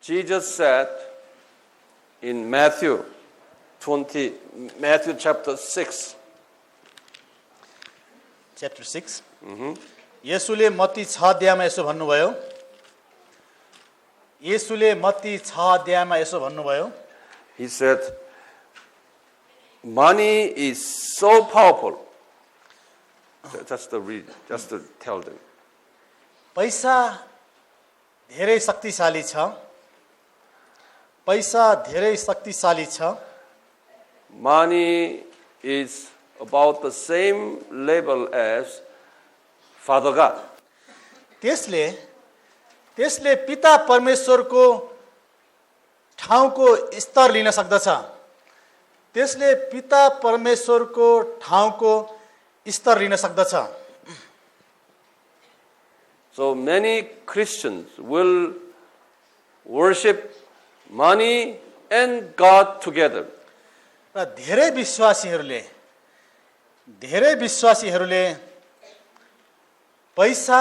Jesus said in Matthew chapter 6. Chapter 6. येशूले Matthew 6 अध्यायमा यसो भन्नुभयो. येशूले मत्ती 6 अध्यायमा यसो भन्नुभयो. He said, money is so powerful. Just to tell them. पैसा धेरै शक्तिशाली छ. पैसा धेरै शक्तिशाली छ. Money is about the same level as Father God. त्यसले पिता परमेश्वरको ठाउँको स्तर लिन सक्दछ. त्यसले पिता परमेश्वरको ठाउँको स्तर लिन सक्दछ. So many Christians will worship money and God together. र धेरै विश्वासीहरूले पैसा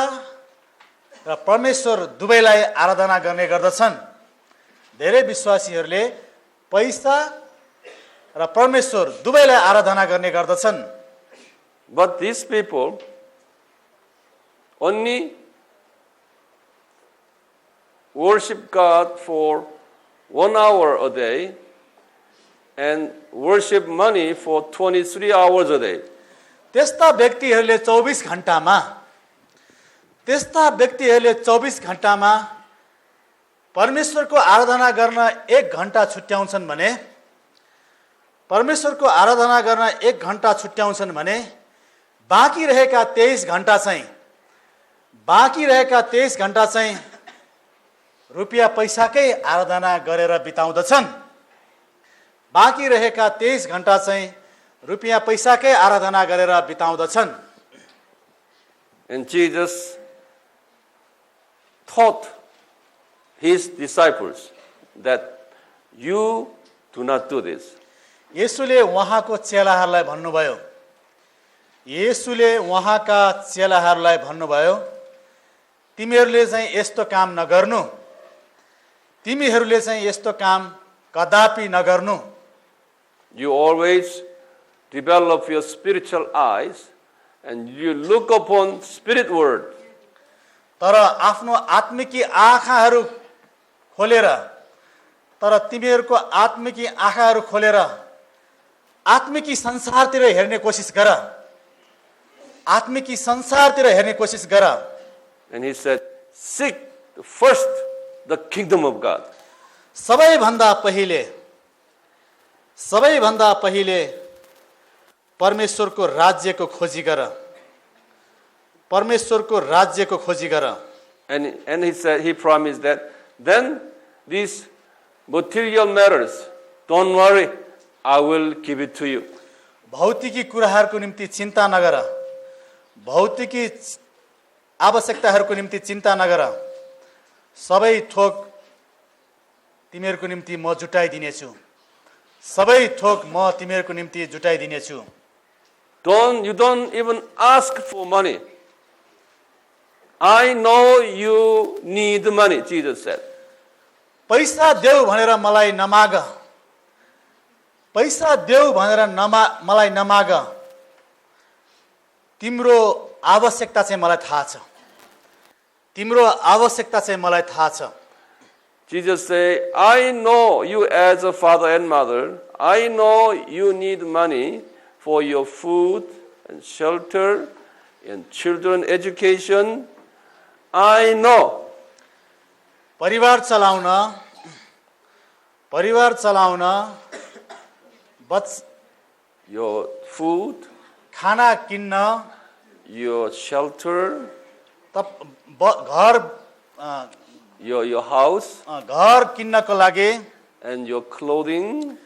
र परमेश्वर दुवैलाई आराधना गर्ने गर्दछन्. धेरै विश्वासीहरूले पैसा र परमेश्वर दुवैलाई आराधना गर्ने गर्दछन्. But these people only worship God for 1 hour a day and worship money for 23 hours a day. त्यस्ता व्यक्तिहरूले 24 घण्टामा परमेश्वरको आराधना गर्न 1 घण्टा छुट्याउँछन् भने बाँकी रहेका 23 घण्टा चाहिँ रुपैयाँ पैसाकै आराधना गरेर बिताउँदछन्. बाँकी रहेका 23 घण्टा चाहिँ रुपैयाँ पैसाकै आराधना गरेर बिताउँदछन्. And Jesus taught his disciples that you do not do this. येशूले उहाँका चेलाहरूलाई भन्नुभयो, तिमीहरूले चाहिँ यस्तो काम नगर्नु. तिमीहरूले चाहिँ यस्तो काम कदापि नगर्नु. You always develop your spiritual eyes and you look upon spirit word. तर आफ्नो आत्मिकी आँखाहरू खोलेर आत्मिकी संसारतिर हेर्ने कोसिस गर. And he said, seek first the kingdom of God. सबैभन्दा पहिले परमेश्वरको राज्यको खोजी गर. And he said, he promised that then these material matters, don't worry, I will give it to you. भौतिकी कुराहरूको निम्ति चिन्ता नगर. भौतिकी आवश्यकताहरूको निम्ति चिन्ता नगर. सबै थोक तिमीहरूको निम्ति म जुटाइदिनेछु. You don't even ask for money. I know you need money, Jesus said. पैसा देऊ भनेर मलाई नमाग. तिम्रो आवश्यकता चाहिँ मलाई थाहा छ. Jesus said, I know you as a father and mother. I know you need money for your food and shelter and children education. I know. परिवार चलाउन your food, खाना किन्न, your shelter, घर your house, घर किन्नको लागि, and your clothing,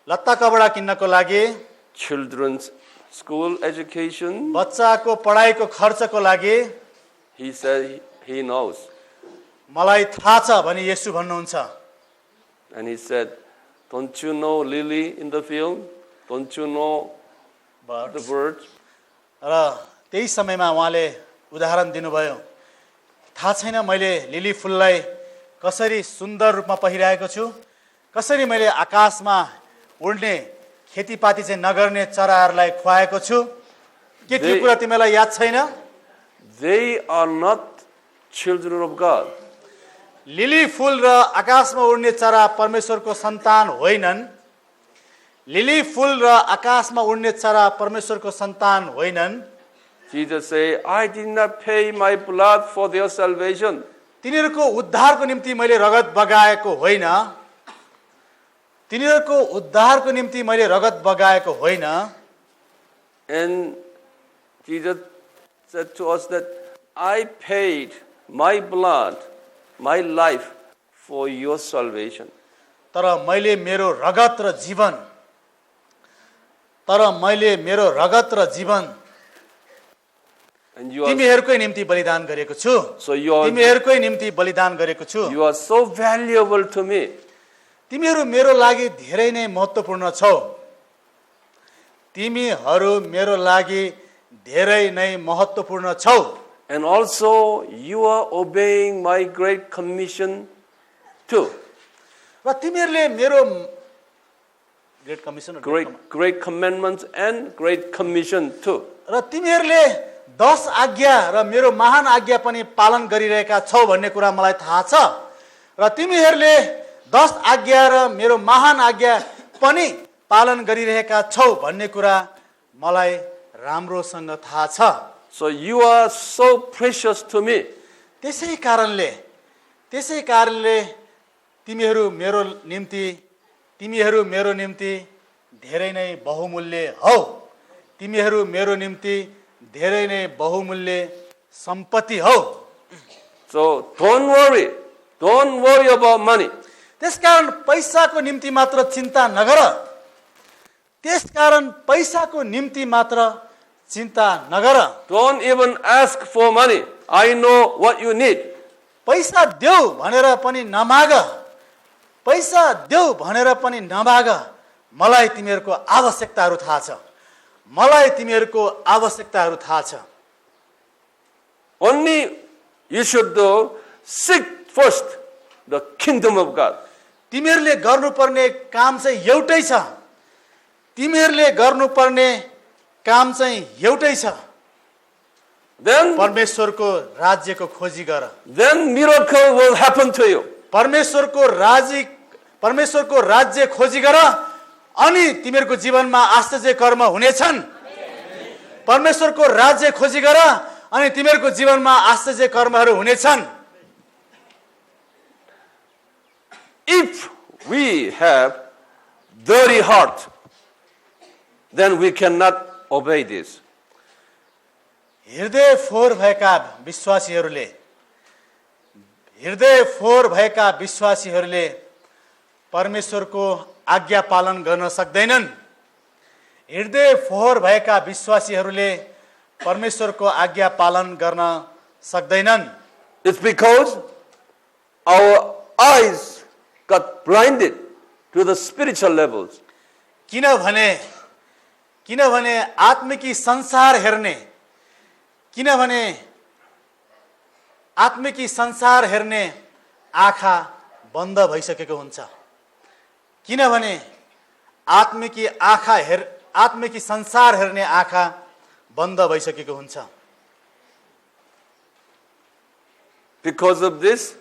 लत्ता कपडा किन्नको लागि, children's school education. बच्चाको पढाइको खर्चको लागि. He said he knows. मलाई थाहा छ भनी येशू भन्नुहुन्छ. And he said, don't you know lily in the field? Don't you know the birds? र त्यही समयमा उहाँले उदाहरण दिनुभयो. थाहा छैन मैले लिली फुललाई कसरी सुन्दर रूपमा पहिराएको छु, कसरी मैले आकाशमा उड्ने खेतीपाती चाहिँ नगर्ने चराहरूलाई खुवाएको छु, के त्यो कुरा तिमीलाई याद छैन? They are not children of God. Lily फूल र आकाशमा उड्ने चरा परमेश्वरको सन्तान होइनन्। लिली फूल र आकाशमा उड्ने चरा परमेश्वरको सन्तान होइनन्। Jesus said, I did not pay my blood for their salvation. तिनीहरूको उद्धारको निम्ति मैले रगत बगाएको होइन। तिनीहरूको उद्धारको निम्ति मैले रगत बगाएको होइन। And Jesus said to us that I paid my blood, my life for your salvation. तर मैले मेरो रगत र जीवन And you are, तिमीहरूकै निम्ति बलिदान गरेको छु। so you are, तिमीहरूकै निम्ति बलिदान गरेको छु। you are so valuable to me. तिमीहरू मेरो लागि धेरै नै महत्त्वपूर्ण छौ। तिमीहरू मेरो लागि धेरै नै महत्त्वपूर्ण छौ। And also you are obeying my great commission too. र तिमीहरूले मेरो Great commandments and great commission too. र तिमीहरूले 10 आज्ञा र मेरो महान आज्ञा पनि पालन गरिरहेका छौ भन्ने कुरा मलाई थाहा छ। र तिमीहरूले 10 आज्ञा र मेरो महान आज्ञा पनि पालन गरिरहेका छौ भन्ने कुरा मलाई राम्रोसँग थाहा छ। So you are so precious to me. त्यसै कारणले तिमीहरू मेरो निम्ति धेरै नै बहुमूल्य हौ। तिमीहरू मेरो निम्ति धेरै नै बहुमूल्य सम्पत्ति हौ। So don't worry about money. त्यसकारण पैसाको निम्ति मात्र चिन्ता नगर। Don't even ask for money. I know what you need. पैसा देऊ भनेर पनि नमाग। मलाई तिमीहरूको आवश्यकताहरू थाहा छ। Only you should seek first the kingdom of God. तिमीहरूले गर्नुपर्ने काम चाहिँ एउटै छ। Then परमेश्वरको राज्यको खोजी गर। then miracle will happen to you. परमेश्वरको राज्य खोजी गर अनि तिमीहरूको जीवनमा आश्चर्य कर्म हुनेछन्। परमेश्वरको राज्य खोजी गर अनि तिमीहरूको जीवनमा आश्चर्य कर्महरू हुनेछन्। If we have dirty heart, then we cannot obey this. हृदय फोर भएका विश्वासीहरूले परमेश्वरको आज्ञा पालन गर्न सक्दैनन्। हृदय फोहोर भएका विश्वासीहरूले परमेश्वरको आज्ञा पालन गर्न सक्दैनन्। It's because our eyes got blinded to the spiritual levels. किनभने आत्मिकी संसार हेर्ने आँखा बन्द भइसकेको हुन्छ। आत्मिकी संसार हेर्ने आँखा बन्द भइसकेको हुन्छ। Because of this,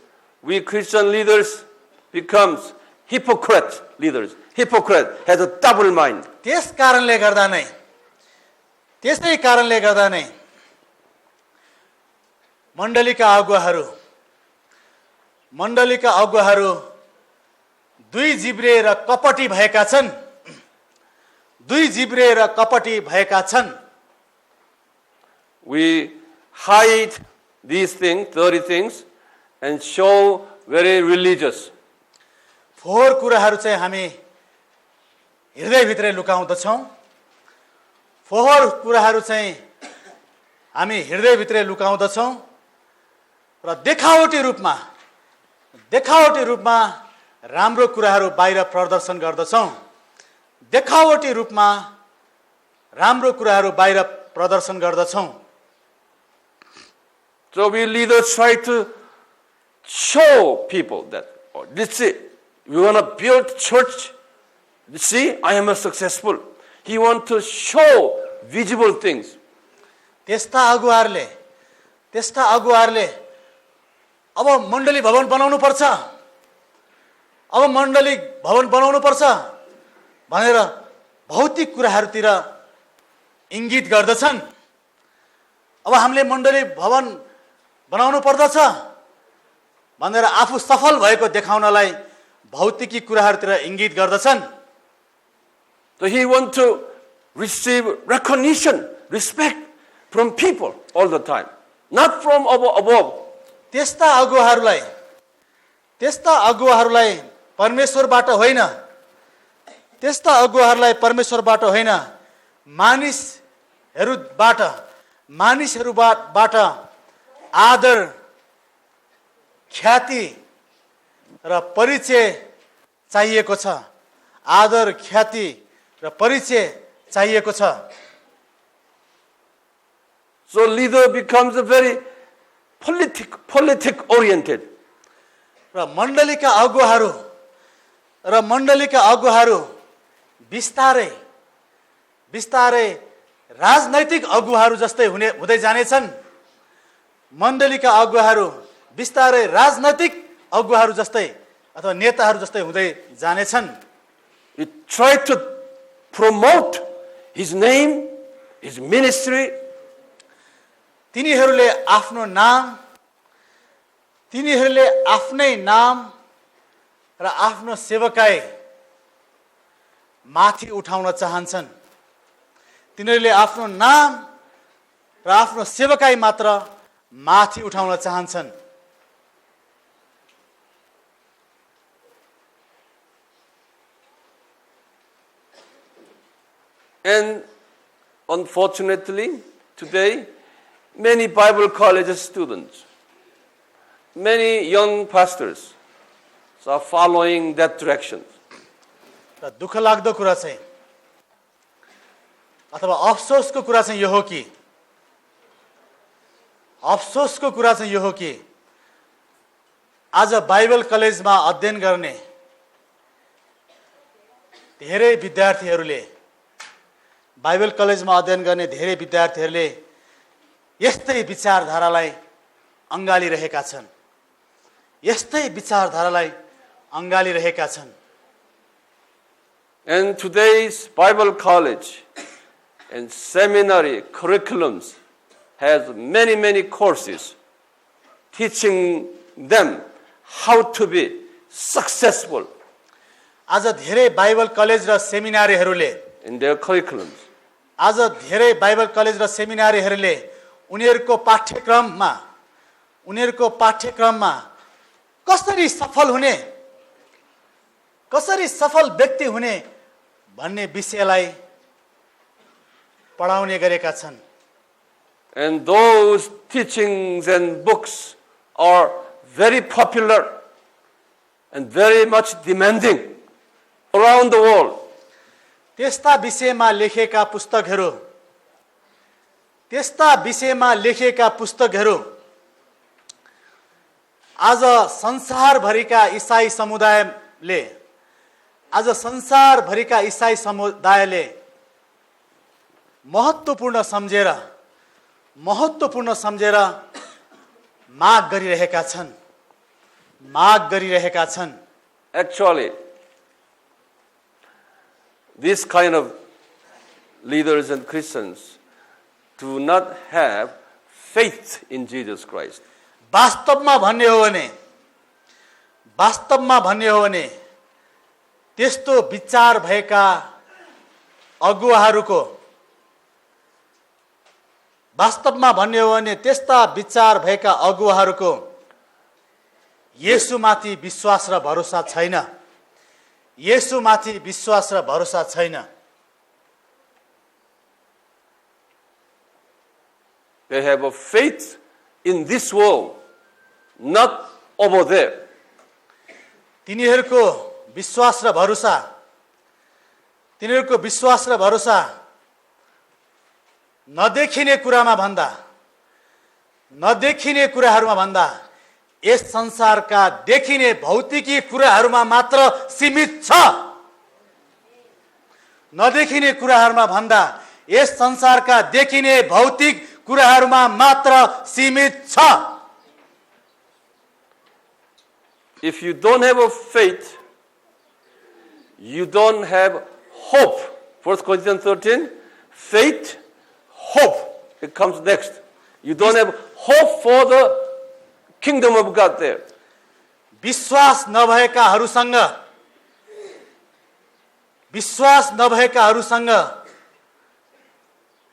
we Christian leaders becomes hypocrite leaders. Hypocrite has a double mind. त्यसै कारणले गर्दा नै मण्डलीका अगुवाहरू दुई जिब्रे र कपटी भएका छन्। We hide these things, dirty things, and show very religious. फोहोर कुराहरू चाहिँ हामी हृदयभित्रै लुकाउँदछौँ र देखावटी रूपमा राम्रो कुराहरू बाहिर प्रदर्शन गर्दछौँ। So we leaders try to show people that, oh, this is, we want to build church. See, I am a successful. He want to show visible things. त्यस्ता अगुवाहरूले अब मण्डली भवन बनाउनु पर्छ, अब मण्डली भवन बनाउनु पर्छ भनेर भौतिक कुराहरूतिर इङ्गित गर्दछन्। अब हामीले मण्डली भवन बनाउनु पर्दछ भनेर आफू सफल भएको देखाउनलाई भौतिकी कुराहरूतिर इङ्गित गर्दछन्। So he want to receive recognition, respect from people all the time, not from above. त्यस्ता अगुवाहरूलाई परमेश्वरबाट होइन, त्यस्ता अगुवाहरूलाई परमेश्वरबाट होइन, मानिसहरूबाट आदर, ख्याति र परिचय चाहिएको छ। आदर, ख्याति र परिचय चाहिएको छ। So leader becomes a very politic oriented. र मण्डलीका अगुवाहरू बिस्तारै राजनैतिक अगुवाहरू जस्तै हुँदै जानेछन्। मण्डलीका अगुवाहरू बिस्तारै राजनैतिक अगुवाहरू जस्तै अथवा नेताहरू जस्तै हुँदै जानेछन्। He tried to promote his name, his ministry. तिनीहरूले आफ्नै नाम र आफ्नो सेवकाई माथि उठाउन चाहन्छन्। तिनीहरूले आफ्नो नाम र आफ्नो सेवकाई मात्र माथि उठाउन चाहन्छन्। And unfortunately, today, many Bible college students, many young pastors are following that direction. र दुःख लाग्दो कुरा चाहिँ अथवा अफसोसको कुरा चाहिँ यो हो कि आज बाइबल कलेजमा अध्ययन गर्ने धेरै विद्यार्थीहरूले यस्तै विचारधारालाई अँगालिरहेका छन्। And today's Bible college and seminary curriculums has many courses teaching them how to be successful आज धेरै बाइबल कलेज र सेमिनारीहरूले in their curriculums. आज धेरै बाइबल कलेज र सेमिनारीहरूले उनीहरूको पाठ्यक्रममा कसरी सफल व्यक्ति हुने भन्ने विषयलाई पढाउने गरेका छन्। And those teachings and books are very popular and very much demanding around the world. त्यस्ता विषयमा लेखेका पुस्तकहरू आज संसारभरिका इसाई समुदायले महत्त्वपूर्ण सम्झेर माग गरिरहेका छन्। Actually, this kind of leaders and Christians do not have faith in Jesus Christ. वास्तवमा भन्ने हो भने त्यस्तो विचार भएका अगुवाहरूको येशूमाथि विश्वास र भरोसा छैन। They have a faith in this world, not over there. तिनीहरूको विश्वास र भरोसा नदेखिने कुराहरूमा भन्दा यस संसारका देखिने भौतिकी कुराहरूमा मात्र सीमित छ। नदेखिने कुराहरूमा भन्दा यस संसारका देखिने भौतिक कुराहरूमा मात्र सीमित छ। If you don't have a faith, you don't have hope. 1 Corinthians 13, faith, hope. It comes next. You don't have hope for the kingdom of God there. विश्वास नभएकाहरूसँग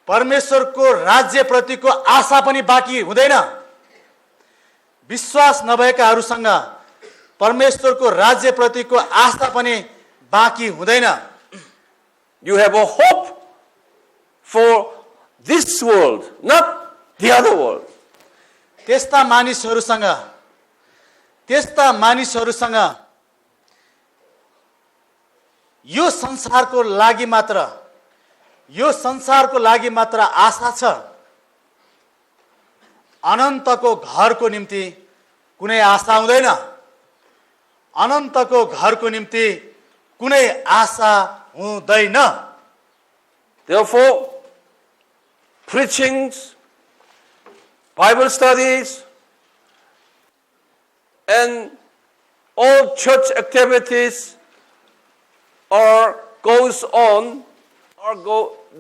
परमेश्वरको राज्यप्रतिको आशा पनि बाँकी हुँदैन। विश्वास नभएकाहरूसँग परमेश्वरको राज्यप्रतिको आशा पनि बाँकी हुँदैन। You have a hope for this world, not the other world. त्यस्ता मानिसहरूसँग यो संसारको लागि मात्र आशा छ। अनन्तको घरको निम्ति कुनै आशा हुँदैन। अनन्तको घरको निम्ति कुनै आशा हुँदैन। Therefore, preachings, Bible studies, and all church activities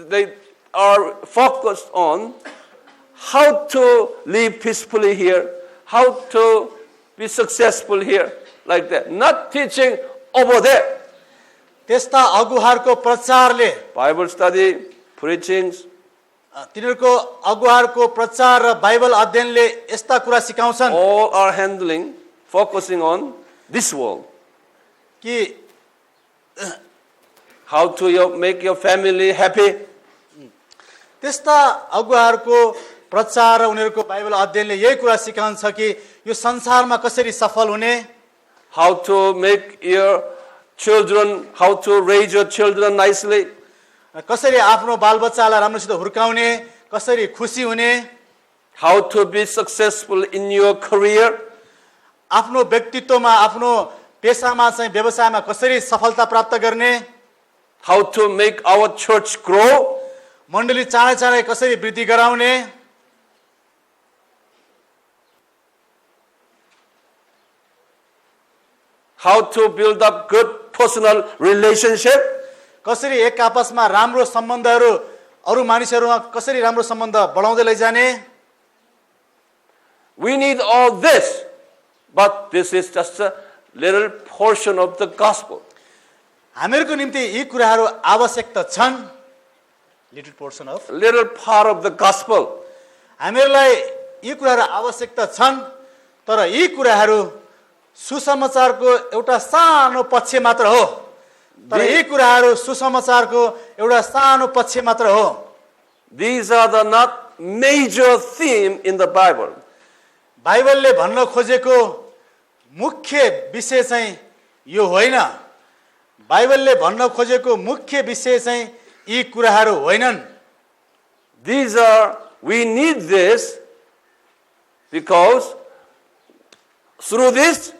they are focused on how to live peacefully here, how to be successful here, like that. Not teaching over there. त्यस्ता अगुवाहरूको प्रचारले Bible study, preachings, तिनीहरूको अगुवाहरूको प्रचार र Bible अध्ययनले यस्ता कुरा सिकाउँछन् all are focusing on this world. कि How to make your family happy. त्यस्ता अगुवाहरूको प्रचार र उनीहरूको बाइबल अध्ययनले यही कुरा सिकाउँछ कि यो संसारमा कसरी सफल हुने, how to make your children, how to raise your children nicely, कसरी आफ्नो बालबच्चालाई राम्रोसित हुर्काउने, कसरी खुसी हुने, how to be successful in your career, आफ्नो व्यक्तित्वमा आफ्नो पेशामा चाहिँ व्यवसायमा कसरी सफलता प्राप्त गर्ने, how to make our church grow, मण्डली चाँडै चाँडै कसरी वृद्धि गराउने, how to build up good personal relationship, कसरी एक आपसमा राम्रो सम्बन्धहरू अरू मानिसहरूमा कसरी राम्रो सम्बन्ध बढाउँदै लैजाने। We need all this, but this is just a little portion of the gospel. हामीहरूको निम्ति यी कुराहरू आवश्यक त छन्, little portion of, Little part of the gospel. हामीहरूलाई यी कुराहरू आवश्यक त छन्, तर यी कुराहरू सुसमाचारको एउटा सानो पक्ष मात्र हो। तर यी कुराहरू सुसमाचारको एउटा सानो पक्ष मात्र हो। These are the not major theme in the Bible. बाइबलले भन्न खोजेको मुख्य विषय चाहिँ यो होइन। बाइबलले भन्न खोजेको मुख्य विषय चाहिँ यी कुराहरू होइनन्। We need this because through this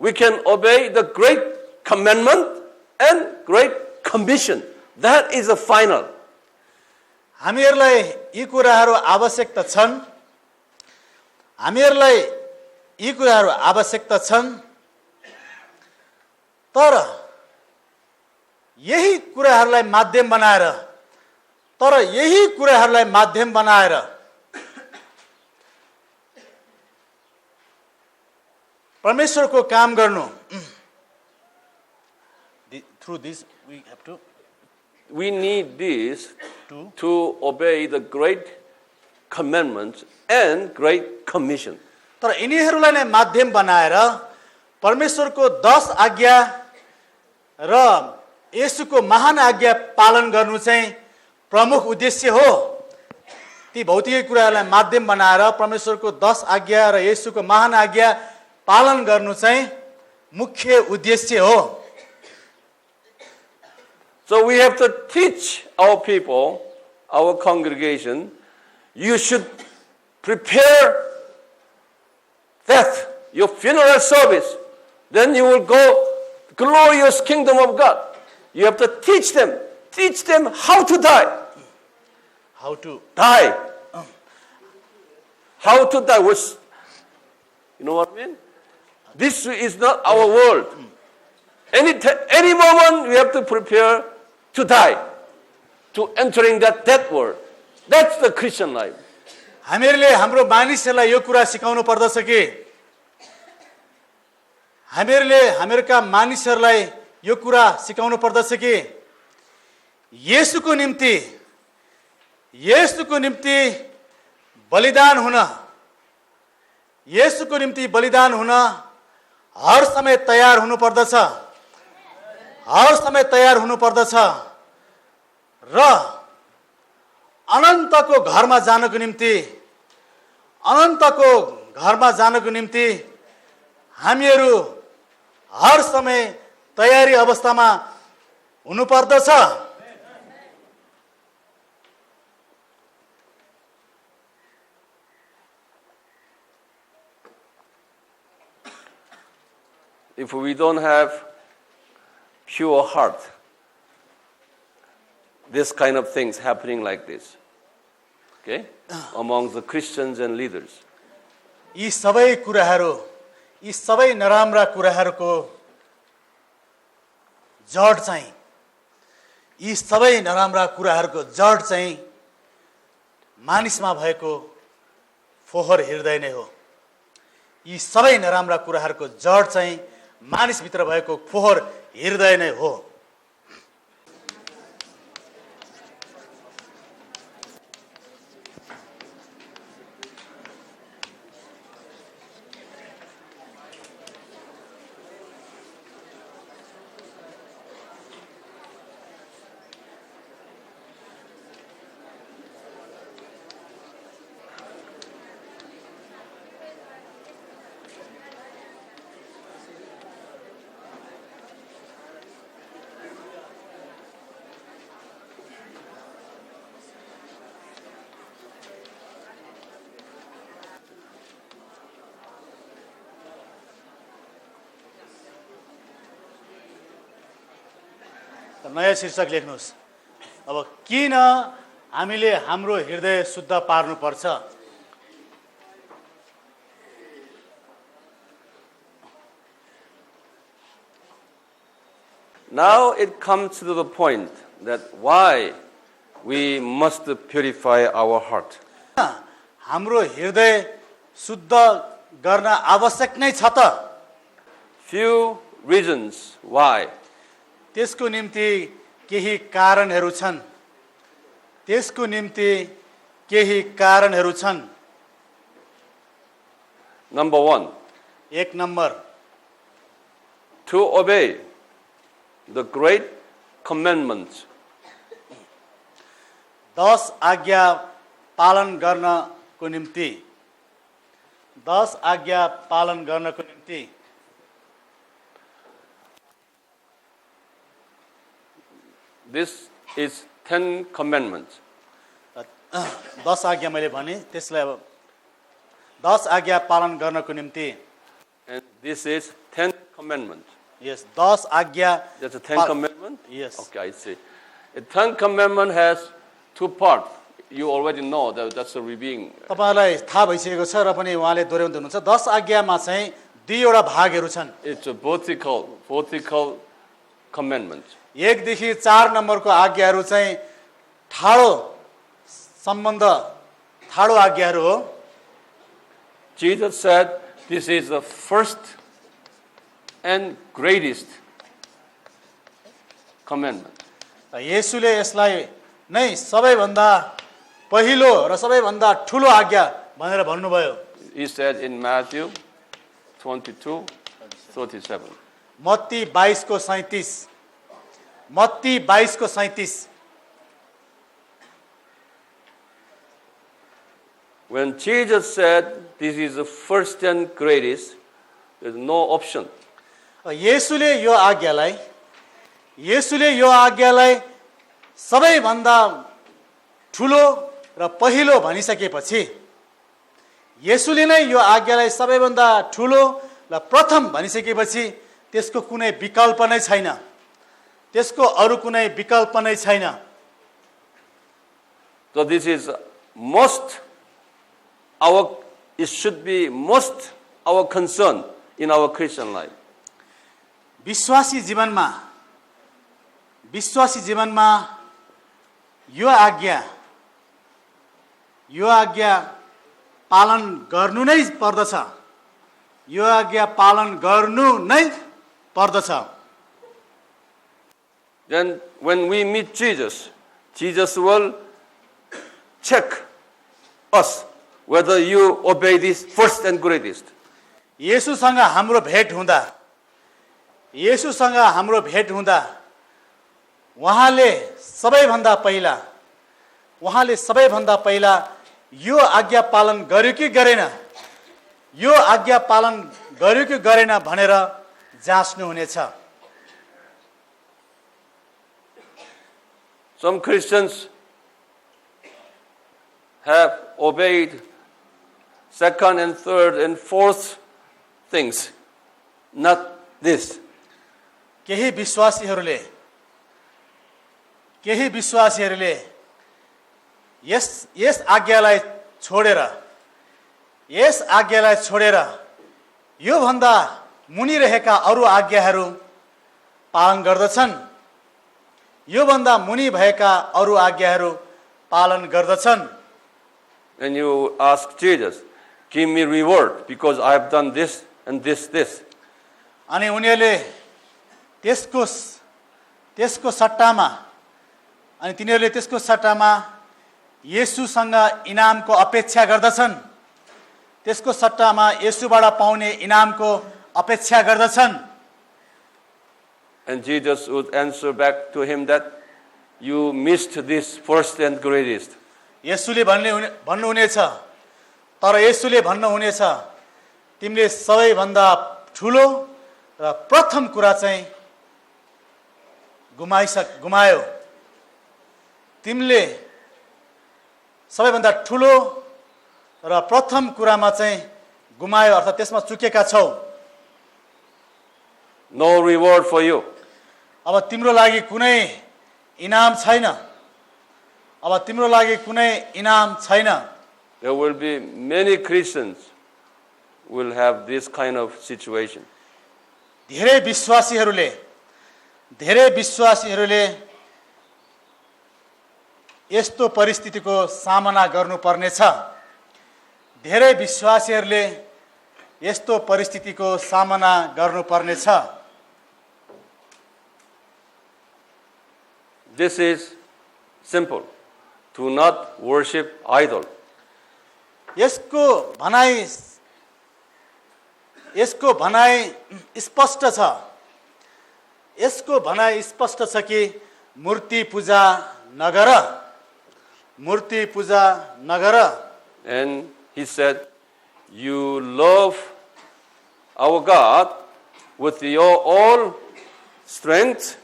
we can obey the great commandment and great commission. That is the final. हामीहरूलाई यी कुराहरू आवश्यक त छन्। हामीहरूलाई यी कुराहरू आवश्यक त छन्, तर यही कुराहरूलाई माध्यम बनाएर परमेश्वरको काम गर्नु। Through this We need this to obey the great commandments and great commission. तर यिनीहरूलाई नै माध्यम बनाएर परमेश्वरको 10 आज्ञा र येशूको महान आज्ञा पालन गर्नु चाहिँ प्रमुख उद्देश्य हो। ती भौतिक कुराहरूलाई माध्यम बनाएर परमेश्वरको 10 आज्ञा र येशूको महान आज्ञा पालन गर्नु चाहिँ मुख्य उद्देश्य हो। So we have to teach our people, our congregation, you should prepare that your funeral service, then you will go glorious kingdom of God. You have to teach them how to die. How to Die. How to die was, you know what I mean? This is not our world. Any moment we have to prepare to die, to entering that death world. That's the Christian life. हामीहरूले हाम्रो मानिसहरूलाई यो कुरा सिकाउनु पर्दछ कि हामीहरूका मानिसहरूलाई यो कुरा सिकाउनु पर्दछ कि येशूको निम्ति बलिदान हुन हर समय तयार हुनु पर्दछ र अनन्तको घरमा जानको निम्ति हामीहरू हर समय तयारी अवस्थामा हुनु पर्दछ। If we don't have pure heart, this kind of things happening like this, okay, among the Christians and leaders. यी सबै नराम्रा कुराहरूको जड चाहिँ मानिसमा भएको फोहोर हृदय नै हो। यी सबै नराम्रा कुराहरूको जड चाहिँ मानिसभित्र भएको फोहोर हृदय नै हो। नयाँ शीर्षक लेख्नुहोस्। अब किन हामीले हाम्रो हृदय शुद्ध पार्नुपर्छ? Now it comes to the point that why we must purify our heart. हाम्रो हृदय शुद्ध गर्न आवश्यक नै छ त? Few reasons why. त्यसको निम्ति केही कारणहरू छन्। Number 1. एक number, To obey the great commandments. 10 आज्ञा पालन गर्नको निम्ति This is 10 commandments. 10 आज्ञा मैले भने, त्यसलाई अब 10 आज्ञा पालन गर्नको निम्ति। And this is 10 commandments. Yes, 10 आज्ञा। That's a 10 commandment? Yes. Okay, I see. A 10 commandment has 2 parts. You already know that that's a reviewing. तपाईलाई थाहा भइसकेको छ र पनि उहाँले दोहोऱ्याउँदै हुनुहुन्छ। 10 आज्ञामा चाहिँ दुईवटा भागहरू छन्। It's a vertical commandment. 1 देखि 4 नम्बरको आज्ञाहरू चाहिँ ठाडो आज्ञाहरू हो। Jesus said this is the first and greatest commandment. येशूले यसलाई नै सबैभन्दा पहिलो र सबैभन्दा ठुलो आज्ञा भनेर भन्नुभयो। He said in Matthew 22:37. Matthew 22:37। When Jesus said this is the first and greatest, there's no option. येशूले यो आज्ञालाई सबैभन्दा ठुलो र पहिलो भनिसकेपछि येशूले नै यो आज्ञालाई सबैभन्दा ठुलो र प्रथम भनिसकेपछि त्यसको कुनै विकल्प नै छैन, त्यसको अरू कुनै विकल्प नै छैन। So this is it should be most our concern in our Christian life. विश्वासी जीवनमा यो आज्ञा पालन गर्नु नै पर्दछ, यो आज्ञा पालन गर्नु नै पर्दछ। Then when we meet Jesus, Jesus will check us whether you obey this first and greatest. येशूसँग हाम्रो भेट हुँदा उहाँले सबैभन्दा पहिला यो आज्ञा पालन गर्यो कि गरेन, यो आज्ञा पालन गर्यो कि गरेन भनेर जाँच्नु हुनेछ। Some Christians have obeyed second and third and fourth things, not this. केही विश्वासीहरूले यस आज्ञालाई छोडेर यो भन्दा मुनि रहेका अरू आज्ञाहरू पालन गर्दछन्, यो भन्दा मुनि भएका अरू आज्ञाहरू पालन गर्दछन्। And you ask Jesus, give me reward because I have done this and this. अनि उनीहरूले त्यसको सट्टामा येशूसँग इनामको अपेक्षा गर्दछन्, त्यसको सट्टामा येशूबाट पाउने इनामको अपेक्षा गर्दछन्। And Jesus would answer back to him that you missed this first and greatest. येशूले भन्नुहुनेछ तिमीले सबैभन्दा ठुलो र प्रथम कुरा चाहिँ गुमायो, तिमीले सबैभन्दा ठुलो र प्रथम कुरामा चाहिँ गुमायो, अर्थात् त्यसमा चुकेका छौ। No reward for you. अब तिम्रो लागि कुनै इनाम छैन। There will be many Christians will have this kind of situation. धेरै विश्वासीहरूले यस्तो परिस्थितिको सामना गर्नुपर्नेछ। This is simple. Do not worship idol. यसको भनाइ स्पष्ट छ कि मूर्ति पूजा नगर। And he said, you love our God with your all strength.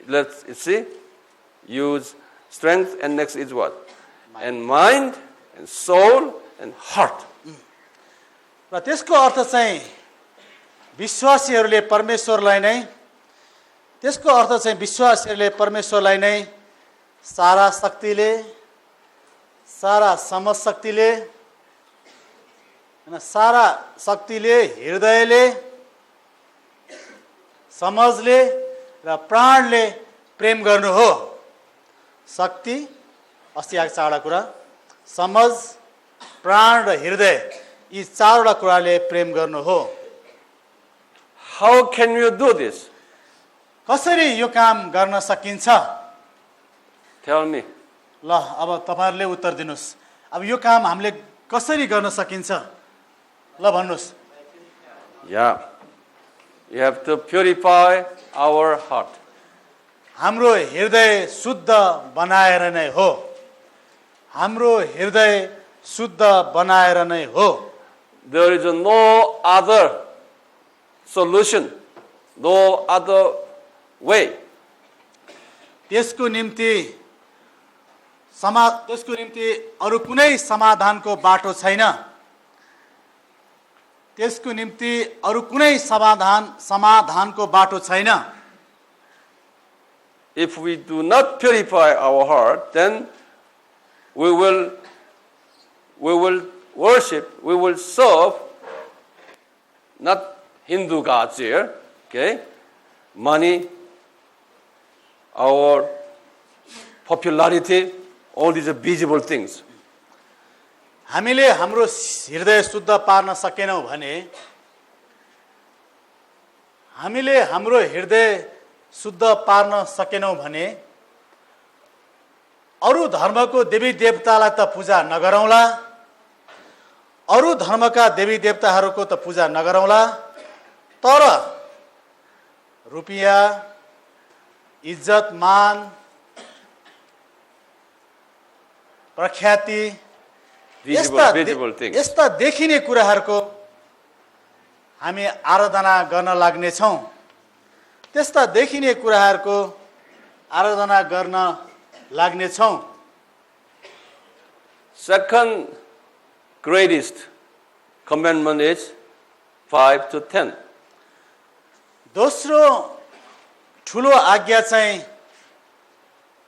Let's see. Use strength and next is what? And mind and soul and heart. र त्यसको अर्थ चाहिँ विश्वासीहरूले परमेश्वरलाई नै सारा शक्तिले, सारा शक्तिले, हृदयले, समझले र प्राणले प्रेम गर्नु हो। शक्ति अस्ति आएको चारवटा कुरा, समझ, प्राण र हृदय, यी चारवटा कुराले प्रेम गर्नु हो। How can you do this? कसरी यो काम गर्न सकिन्छ? Tell me. ल अब तपाईहरुले उत्तर दिनुस्। अब यो काम हामीले कसरी गर्न सकिन्छ? ल भन्नुस्। Yeah. You have to purify our heart. हाम्रो हृदय शुद्ध बनाएर नै हो। There is no other solution, no other way. त्यसको निम्ति त्यसको निम्ति अरू कुनै समाधानको बाटो छैन। त्यसको निम्ति अरू कुनै समाधानको बाटो छैन। If we do not purify our heart, then we will worship, we will serve not Hindu gods here, okay? Money, our popularity, all these are visible things. हामीले हाम्रो हृदय शुद्ध पार्न सकेनौं भने, हामीले हाम्रो हृदय शुद्ध पार्न सकेनौं भने अरू धर्मको देवी देवतालाई त पूजा नगरौँला, अरू धर्मका देवी देवताहरूको त पूजा नगरौँला, तर रुपियाँ, इज्जत, मान, प्रख्याति, यस्ता देखिने कुराहरूको हामी आराधना गर्न लाग्नेछौँ। त्यस्ता देखिने कुराहरूको आराधना गर्न लाग्नेछौँ। Second greatest commandment is 5 to 10. दोस्रो ठुलो आज्ञा चाहिँ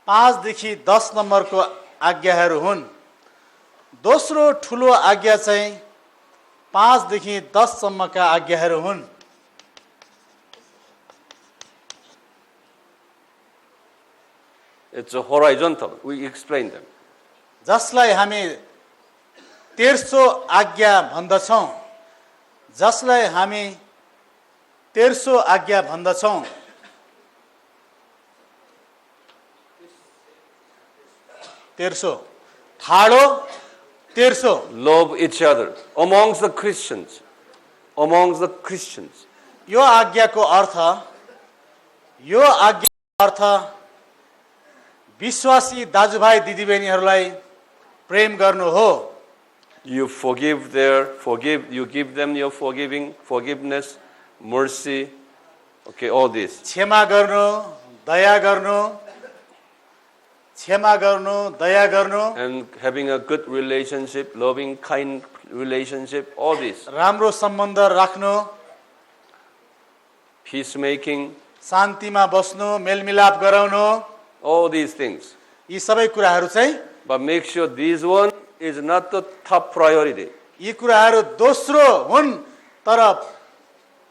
5 देखि 10 नम्बरको आज्ञाहरू हुन्। दोस्रो ठुलो आज्ञा चाहिँ 5 देखि 10 सम्मका आज्ञाहरू हुन्। It's a horizontal. We explain them. जसलाई हामी तेर्सो आज्ञा भन्दछौँ, जसलाई हामी तेर्सो आज्ञा भन्दछौँ। तेर्सो, ठाडो, तेर्सो। Love each other amongst the Christians. Amongst the Christians. यो आज्ञाको अर्थ विश्वासी दाजुभाइ दिदीबहिनीहरूलाई प्रेम गर्नु हो। You you give them your forgiveness, mercy, okay, all this. क्षमा गर्नु, दया गर्नु, क्षमा गर्नु, दया गर्नु, and having a good relationship, loving, kind relationship, all this. राम्रो सम्बन्ध राख्नु, Peacemaking, शान्तिमा बस्नु, मेलमिलाप गराउनु, all these things. यी सबै कुराहरू चाहिँ, But make sure this one is not the top priority. यी कुराहरू दोस्रो हुन्, तर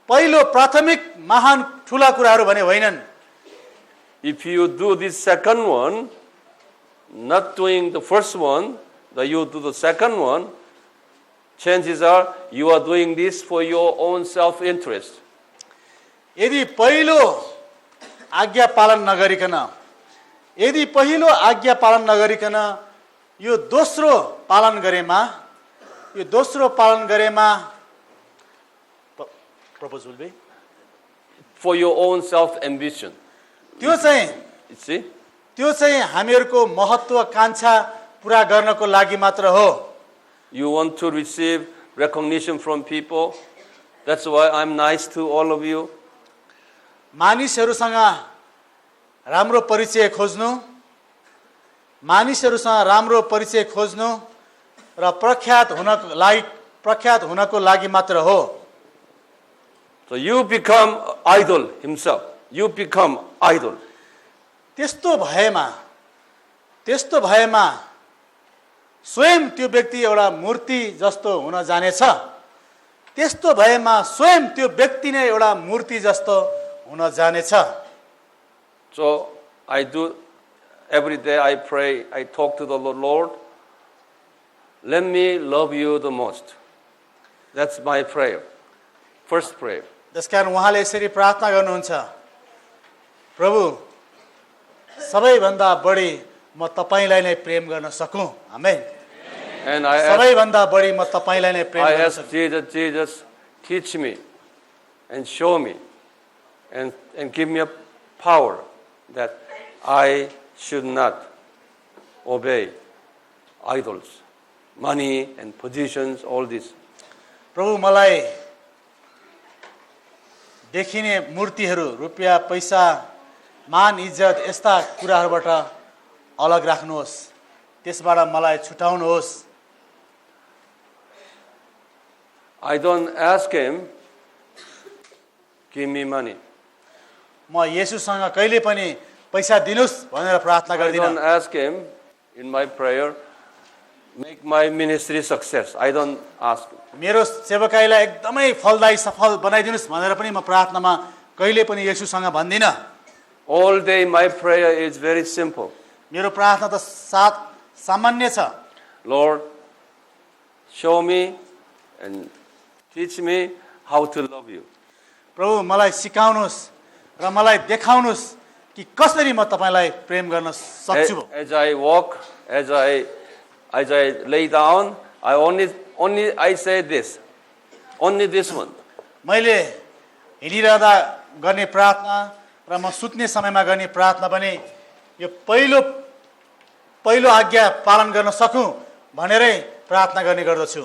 पहिलो प्राथमिक महान ठुला कुराहरू भने होइनन्। If you do this second one, not doing the first one, that you do the second one, chances are you are doing this for your own self-interest. यदि पहिलो आज्ञा पालन नगरिकन, यदि पहिलो आज्ञा पालन नगरिकन यो दोस्रो पालन गरेमा propose will be For your own self-ambition. त्यो चाहिँ You see? त्यो चाहिँ हामीहरूको महत्त्वाकांक्षा पूरा गर्नको लागि मात्र हो। You want to receive recognition from people. That's why I'm nice to all of you. मानिसहरूसँग राम्रो परिचय खोज्नु र प्रख्यात हुनको लागि मात्र हो। So you become idol himself. You become idol. त्यस्तो भएमा स्वयं त्यो व्यक्ति एउटा मूर्ति जस्तो हुन जानेछ। त्यस्तो भएमा स्वयं त्यो व्यक्ति नै एउटा मूर्ति जस्तो हुन जानेछ। So I do every day, I pray, I talk to the Lord. Let me love you the most. That's my prayer. First prayer. त्यसकारण उहाँले यसरी प्रार्थना गर्नुहुन्छ, प्रभु सबैभन्दा बढी म तपाईलाई नै प्रेम गर्न सकूं। आमेन। And I सबैभन्दा बढी म तपाईलाई नै प्रेम गर्न ask Jesus, teach me and show me and give me a power that I should not obey idols, money and positions, all this. प्रभु मलाई देखिने मूर्तिहरू, रुपियाँ, पैसा, मान, इज्जत यस्ता कुराहरूबाट अलग राख्नुहोस्। त्यसबाट मलाई छुटाउनुहोस्। I don't ask him, give me money. म येशूसँग कहिले पनि पैसा दिनुस् भनेर प्रार्थना I गर्दिन। don't ask him in my prayer, make my ministry success. I don't ask him. मेरो सेवकाईलाई एकदमै फलदायी सफल बनाइदिनुस् भनेर पनि म प्रार्थनामा कहिले पनि येशूसँग भन्दिन। All day my prayer is very simple. मेरो प्रार्थना त सामान्य छ। Lord, show me and teach me how to love you. प्रभु मलाई सिकाउनुहोस् र मलाई देखाउनुहोस् कि कसरी म तपाईलाई प्रेम गर्न सक्छु। As I walk, as I lay down, I say this. Only this one. मैले हिँडिरहँदा गर्ने प्रार्थना र म सुत्ने समयमा गर्ने प्रार्थना पनि यो पहिलो आज्ञा पालन गर्न सकूं भनेरै प्रार्थना गर्ने गर्दछु।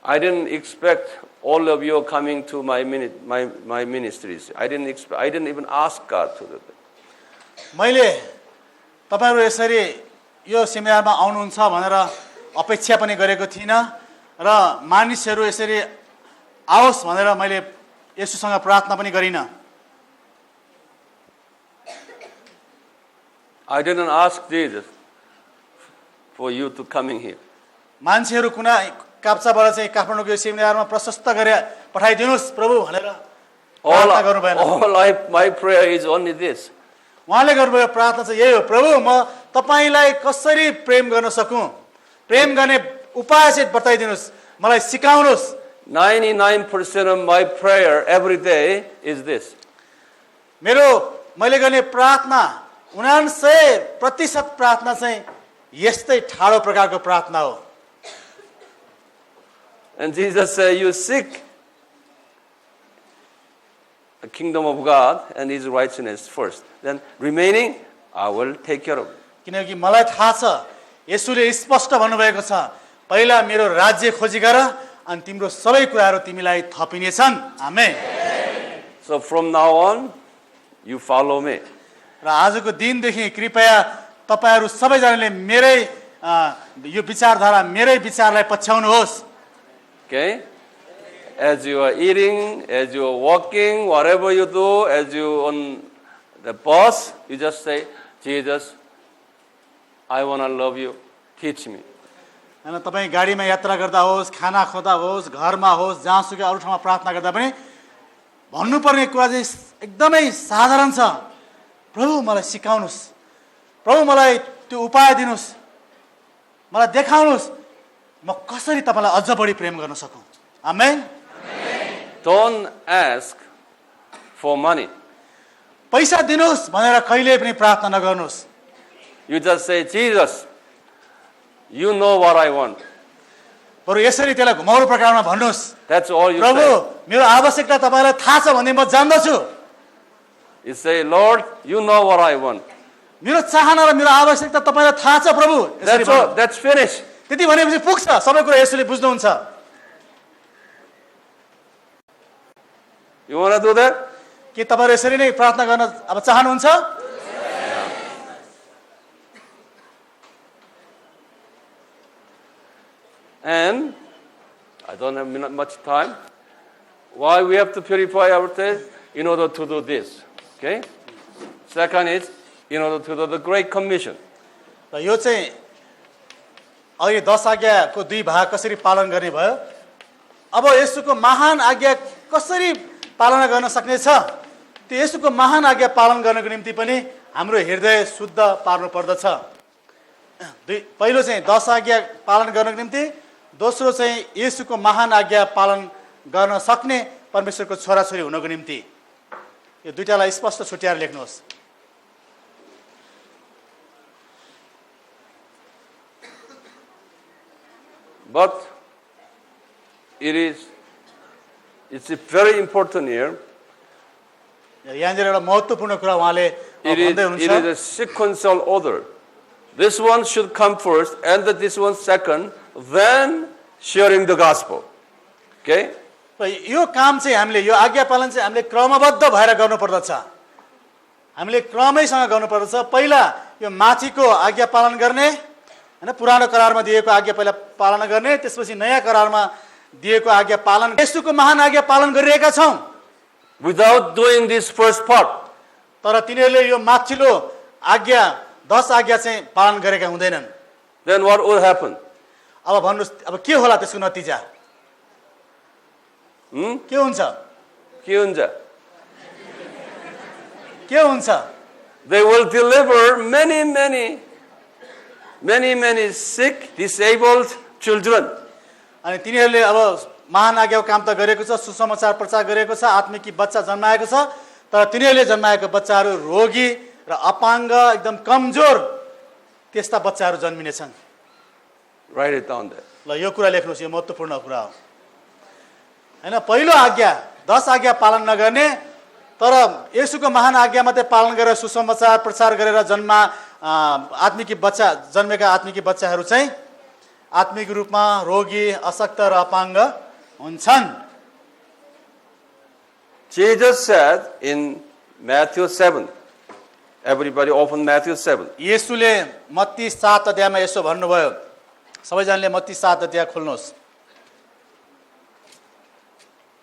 I didn't expect all of you coming to my ministries. I didn't even ask God to do that. मैले तपाईहरु यसरी यो सेमिनारमा आउनुहुन्छ भनेर अपेक्षा पनि गरेको थिइन र मानिसहरू यसरी आओस् भनेर मैले येशूसँग प्रार्थना पनि गरिन। I didn't ask Jesus for you to coming here. मान्छेहरू कुना काप्चाबाट चाहिँ काठमाडौँको यो सेमिनारमा प्रशस्त गरे पठाइदिनुस् प्रभु भनेर प्रार्थना गर्नु भएन। My prayer is only this. उहाँले गर्नुभयो प्रार्थना चाहिँ यही हो, प्रभु म तपाईलाई कसरी प्रेम गर्न सकूं, प्रेम गर्ने उपाय चाहिँ बताइदिनुस्, मलाई सिकाउनुस्। 99% of my prayer every day is this. मैले गर्ने प्रार्थना 99% प्रार्थना चाहिँ यस्तै ठाडो प्रकारको प्रार्थना हो। And Jesus said, you seek the kingdom of God and his righteousness first. Then remaining, I will take care of it. किनकि मलाई थाहा छ येशूले स्पष्ट भन्नुभएको छ, पहिला मेरो राज्य खोजी गर अनि तिम्रो सबै कुराहरू तिमीलाई थपिनेछन्। आमेन। So from now on, you follow me. र आजको दिनदेखि कृपया तपाईहरु सबैजनाले मेरै यो विचारधारा, मेरै विचारलाई पछ्याउनुहोस्। Okay? As you are eating, as you are walking, whatever you do, as you on the bus, you just say, Jesus, I want to love you. Teach me. हैन, तपाई गाडीमा यात्रा गर्दा होस्, खाना खाँदा होस्, घरमा होस्, जहाँसुकै अरु ठाउँमा प्रार्थना गर्दा पनि भन्नुपर्ने कुरा चाहिँ एकदमै साधारण छ। प्रभु मलाई सिकाउनुस्, प्रभु मलाई त्यो उपाय दिनुस्, मलाई देखाउनुस्, म कसरी तपाईलाई अझ बढी प्रेम गर्न सकूं। आमेन। Don't ask for money. पैसा दिनुस् भनेर कहिले पनि प्रार्थना नगर्नुस्। You just say, Jesus, you know what I want. बरु यसरी त्यसलाई घुमाउरो प्रकारमा भन्नुस्, That's all you प्रभु say. मेरो आवश्यकता तपाईलाई थाहा छ भन्ने म जान्दछु। You say, Lord, you know what I want. मेरो चाहना र मेरो आवश्यकता तपाईलाई थाहा छ प्रभु। That's all. That's finished. त्यति भनेपछि पुग्छ, सबै कुरा यसले बुझ्नुहुन्छ। You want to do that? के तपाईहरु यसरी नै प्रार्थना गर्न अब चाहनुहुन्छ? And I don't have much time. Why we have to purify ourselves? In order to do this. Okay? Second is, in order to do the Great Commission. र यो चाहिँ अघि 10 आज्ञाको 2 भाग कसरी पालन गर्ने भयो, अब येशूको महान आज्ञा कसरी पालना गर्न सक्ने छ, त्यो येशूको महान आज्ञा पालन गर्नको निम्ति पनि हाम्रो हृदय शुद्ध पार्नु पर्दछ। पहिलो चाहिँ 10 आज्ञा पालन गर्नको निम्ति, दोस्रो चाहिँ येशूको महान आज्ञा पालन गर्न सक्ने परमेश्वरको छोराछोरी हुनको निम्ति। यो दुईटालाई स्पष्ट छुट्याएर लेख्नुहोस्। But it's very important here. यहाँनिर एउटा महत्त्वपूर्ण कुरा उहाँले भन्दै It हुनुहुन्छ। is a sequential order. This one should come first, and this one second, then sharing the gospel. Okay? र यो काम चाहिँ हामीले, यो आज्ञा पालन चाहिँ हामीले क्रमबद्ध भएर गर्नुपर्दछ। हामीले क्रमैसँग गर्नुपर्दछ। पहिला यो माथिको आज्ञा पालन गर्ने, हैन, पुरानो करारमा दिएको आज्ञा पहिला पालन गर्ने, त्यसपछि नयाँ करारमा दिएको आज्ञा पालन, येशूको महान आज्ञा पालन गरिरहेका छौँ। Without doing this first part, तर तिनीहरूले यो माथिल्लो आज्ञा 10 आज्ञा चाहिँ पालन गरेका हुँदैनन्। then what will happen? अब भन्नुस्, अब के होला त्यसको नतिजा? के हुन्छ? के हुन्छ? के हुन्छ? They will deliver many sick, disabled children. अनि तिनीहरूले अब महान आज्ञाको काम त गरेको छ, सुसमाचार प्रचार गरेको छ, आत्मिकी बच्चा जन्माएको छ, तर तिनीहरूले जन्माएको बच्चाहरू रोगी र अपाङ्ग, एकदम कमजोर त्यस्ता बच्चाहरू जन्मिनेछन्। Write it down there. ल यो कुरा लेख्नुहोस्, यो महत्त्वपूर्ण कुरा हो। हैन, पहिलो आज्ञा 10 आज्ञा पालन नगर्ने, तर येशूको महान आज्ञा मात्रै पालन गरेर सुसमाचार प्रचार गरेर आत्मिकी बच्चा जन्मेका आत्मिकी बच्चाहरू चाहिँ आत्मिक रूपमा रोगी, अशक्त र अपाङ्ग हुन्छन्। Jesus said in Matthew 7. Everybody open Matthew 7. येशूले Matthew 7 अध्यायमा यसो भन्नुभयो। सबैजनाले मत्ती 7 अध्याय खोल्नुहोस्।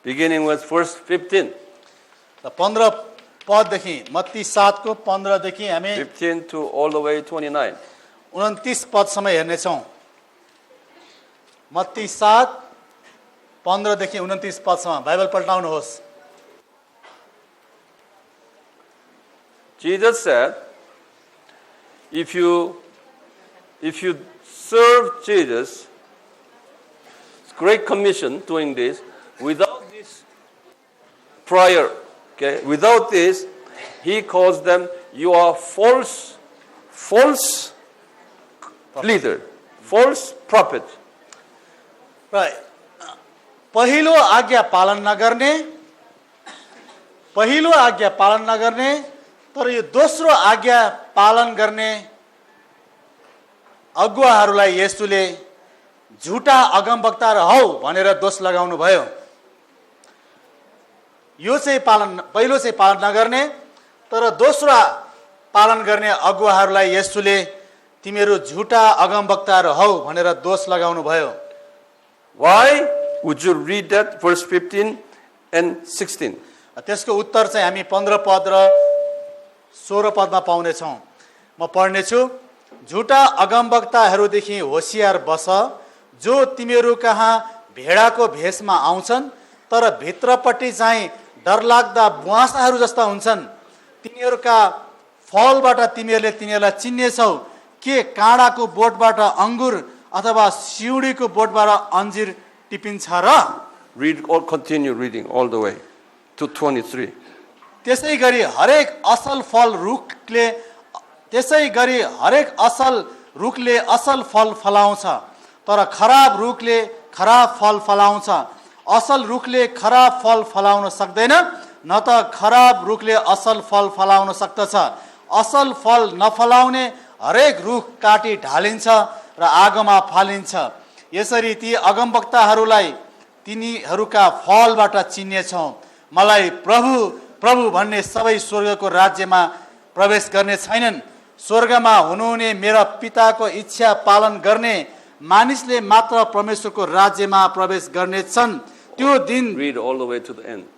Beginning with verse 15. 15 पददेखि, मत्ती 7 को 15 देखि हामी 15 to all the way 29. 29 पदसम्म हेर्नेछौँ। मत्ती 7 15 देखि 29 पदसम्म Bible पल्टाउनुहोस्। Jesus said, if you serve Jesus, great commission doing this, without this prior, okay, without this, he calls them, you are false leader, false prophet. र पहिलो आज्ञा पालन नगर्ने, तर यो दोस्रो आज्ञा पालन गर्ने अगुवाहरूलाई येशूले झुटा अगमवक्ता हौ भनेर दोष लगाउनु भयो। यो चाहिँ पहिलो चाहिँ पालन नगर्ने, तर दोस्रो पालन गर्ने अगुवाहरूलाई येशूले तिमीहरू झुटा अगमवक्ताहरू हौ भनेर दोष लगाउनु भयो। Why? Would you read that verse 15 and 16? त्यसको उत्तर चाहिँ हामी 15 पद र 16 पदमा पाउने छौं। म पढ्ने छु। झुटा अगमवक्ताहरूदेखि होशियार बस, जो तिमीहरू कहाँ भेडाको भेषमा आउँछन् तर भित्रपट्टि चाहिँ डरलाग्दा बुवासाहरू जस्ता हुन्छन्। तिनीहरूका फलबाट तिमीहरूले तिनीहरूलाई चिन्नेछौ के काँडाको बोटबाट अंगुर अथवा सिउँडीको बोटबाट अंजीर टिपिन्छ र? Read or continue reading all the way to 23. त्यसैगरी हरेक असल रुखले असल फल फलाउँछ, तर खराब रुखले खराब फल फलाउँछ। असल रुखले खराब फल फलाउन सक्दैन, न त खराब रुखले असल फल फलाउन सक्दछ। असल फल नफलाउने हरेक रुख काटी ढालिन्छ र आगोमा फालिन्छ। यसरी ती अगमवक्ताहरूलाई तिनीहरूका फलबाट चिन्नेछौ। मलाई प्रभु प्रभु भन्ने सबै स्वर्गको राज्यमा प्रवेश गर्ने छैनन्। स्वर्गमा हुनुहुने मेरा पिताको इच्छा पालन गर्ने मानिसले मात्र परमेश्वरको राज्यमा प्रवेश गर्नेछन्। त्यो दिन Read all the way to the end.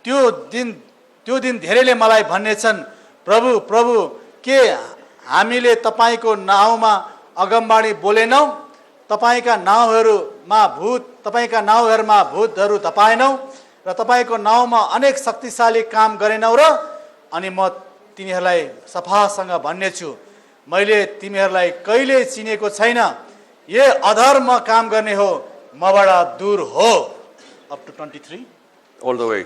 त्यो दिन धेरैले मलाई भन्नेछन्, प्रभु प्रभु के हामीले तपाईको नाउँमा अगमवाणी बोलेनौ? तपाईका नाउँहरूमा भूतहरू धपाएनौ र तपाईको नाउँमा अनेक शक्तिशाली काम गरेनौ र? अनि म तिनीहरूलाई सफासँग भन्ने छु, मैले तिमीहरूलाई कहिले चिनेको छैन। ये अधर्म काम गर्ने हो, मबाट दूर हो। Up to 23. All the way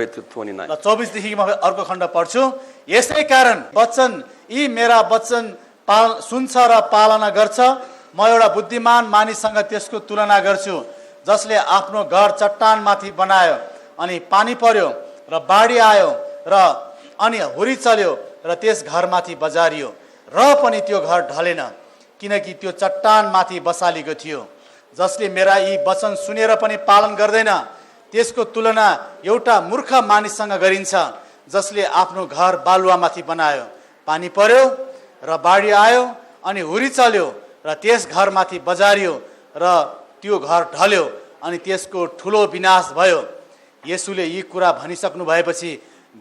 to 29. 24 देखि म अर्को खण्ड पढ्छु। यसै कारण यी मेरा वचन सुन्छ र पालना गर्छ। म एउटा बुद्धिमान मानिससँग त्यसको तुलना गर्छु, जसले आफ्नो घर चट्टान माथि बनायो, अनि पानी पर्यो र बाढी आयो र अनि हुरी चल्यो र त्यस घरमाथि बजारियो, र पनि त्यो घर ढलेन, किनकि त्यो चट्टान माथि बसालिएको थियो। जसले मेरा यी वचन सुनेर पनि पालन गर्दैन, त्यसको तुलना एउटा मूर्ख मानिससँग गरिन्छ, जसले आफ्नो घर बालुवामाथि बनायो। पानी पर्यो र बाढी आयो अनि हुरी चल्यो र त्यस घरमाथि बजारियो र त्यो घर ढल्यो अनि त्यसको ठुलो विनाश भयो। येशूले यी कुरा भनिसक्नु भएपछि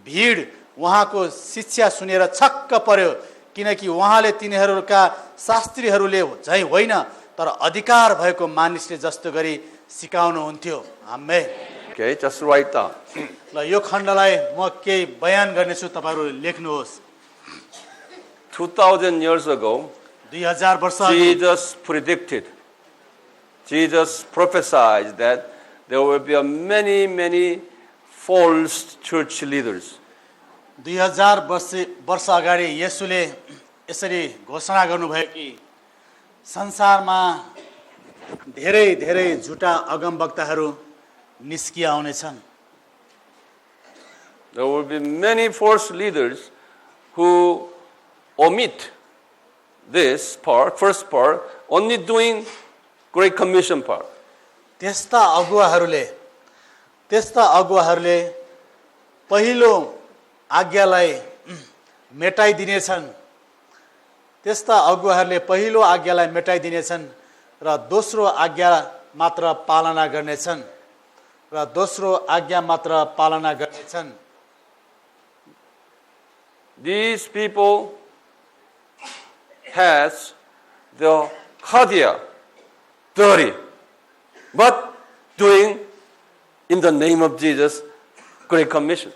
भिड उहाँको शिक्षा सुनेर छक्क पर्यो, किनकि उहाँले तिनीहरूका शास्त्रीहरूले झैँ होइन तर अधिकार भएको मानिसले जस्तो गरी सिकाउनुहुन्थ्यो। आमेन। Okay, just write down. ल यो खण्डलाई म केही बयान गर्नेछु, तपाईँहरू लेख्नुहोस्। 2000 years ago, 2000 वर्ष अघि Jesus prophesied that there will be many false church leaders. 2000 वर्ष अगाडि येशूले यसरी घोषणा गर्नुभयो कि संसारमा धेरै झुटा अगमवक्ताहरू निस्किया आउनेछन्। There will be many false leaders who omit this part, first part, only doing Great Commission part. त्यस्ता अगुवाहरूले पहिलो आज्ञालाई मेटाइदिनेछन्। त्यस्ता अगुवाहरूले पहिलो आज्ञालाई मेटाइदिनेछन् र दोस्रो आज्ञा मात्र पालना गर्नेछन्। These people has the cardia dirty, but doing in the name of Jesus Great Commission.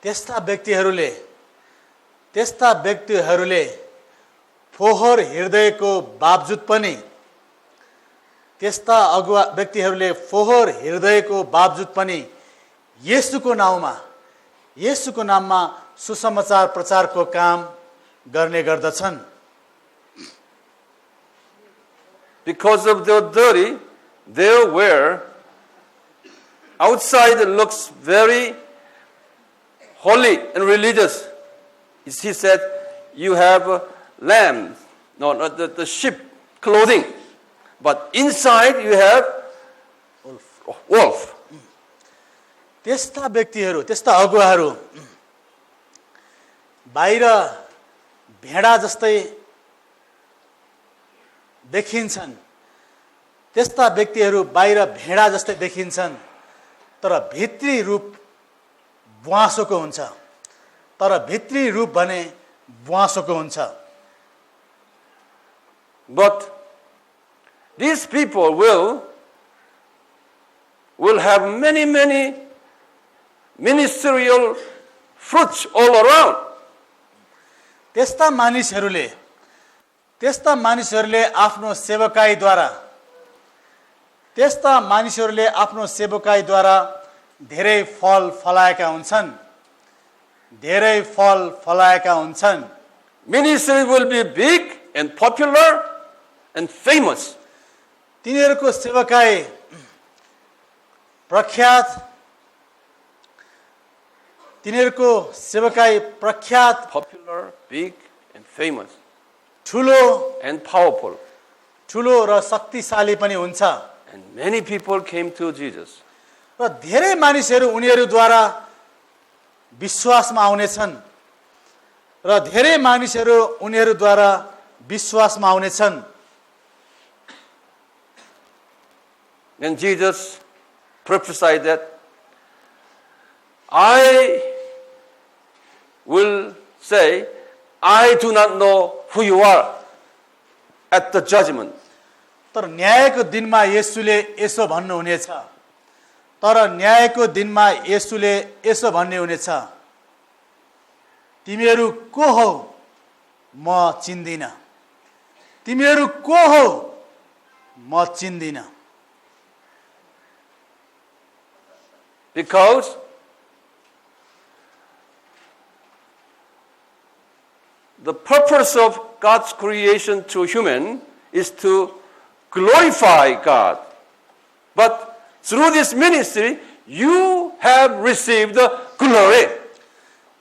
त्यस्ता व्यक्तिहरूले फोहोर हृदयको बावजुद पनि येशूको नाममा सुसमाचार प्रचारको काम गर्ने गर्दछन्। Because of their dirty, their wear outside looks very holy and religious. He said, you have lambs, the sheep clothing, but inside you have wolf. त्यस्ता अगुवाहरू बाहिर भेडा जस्तै देखिन्छन्। त्यस्ता व्यक्तिहरू बाहिर भेडा जस्तै देखिन्छन् तर भित्री रूप बुवासोको हुन्छ। But these people will have many ministerial fruits all around. त्यस्ता मानिसहरूले आफ्नो सेवकाईद्वारा धेरै फल फलाएका हुन्छन्। Ministry will be big and popular and famous. तिनीहरूको सेवकाई प्रख्यात, popular, big and famous, ठुलो and powerful. र शक्तिशाली पनि हुन्छ। And many people came to Jesus. र धेरै मानिसहरू उनीहरूद्वारा विश्वासमा आउनेछन्। And Jesus prophesied that I will say, I do not know who you are at the judgment. तर न्यायको दिनमा येशूले यसो भन्नुहुनेछ, तिमीहरू को हौ म चिन्दिन। Because the purpose of God's creation to human is to glorify God. But through this ministry, you have received the glory.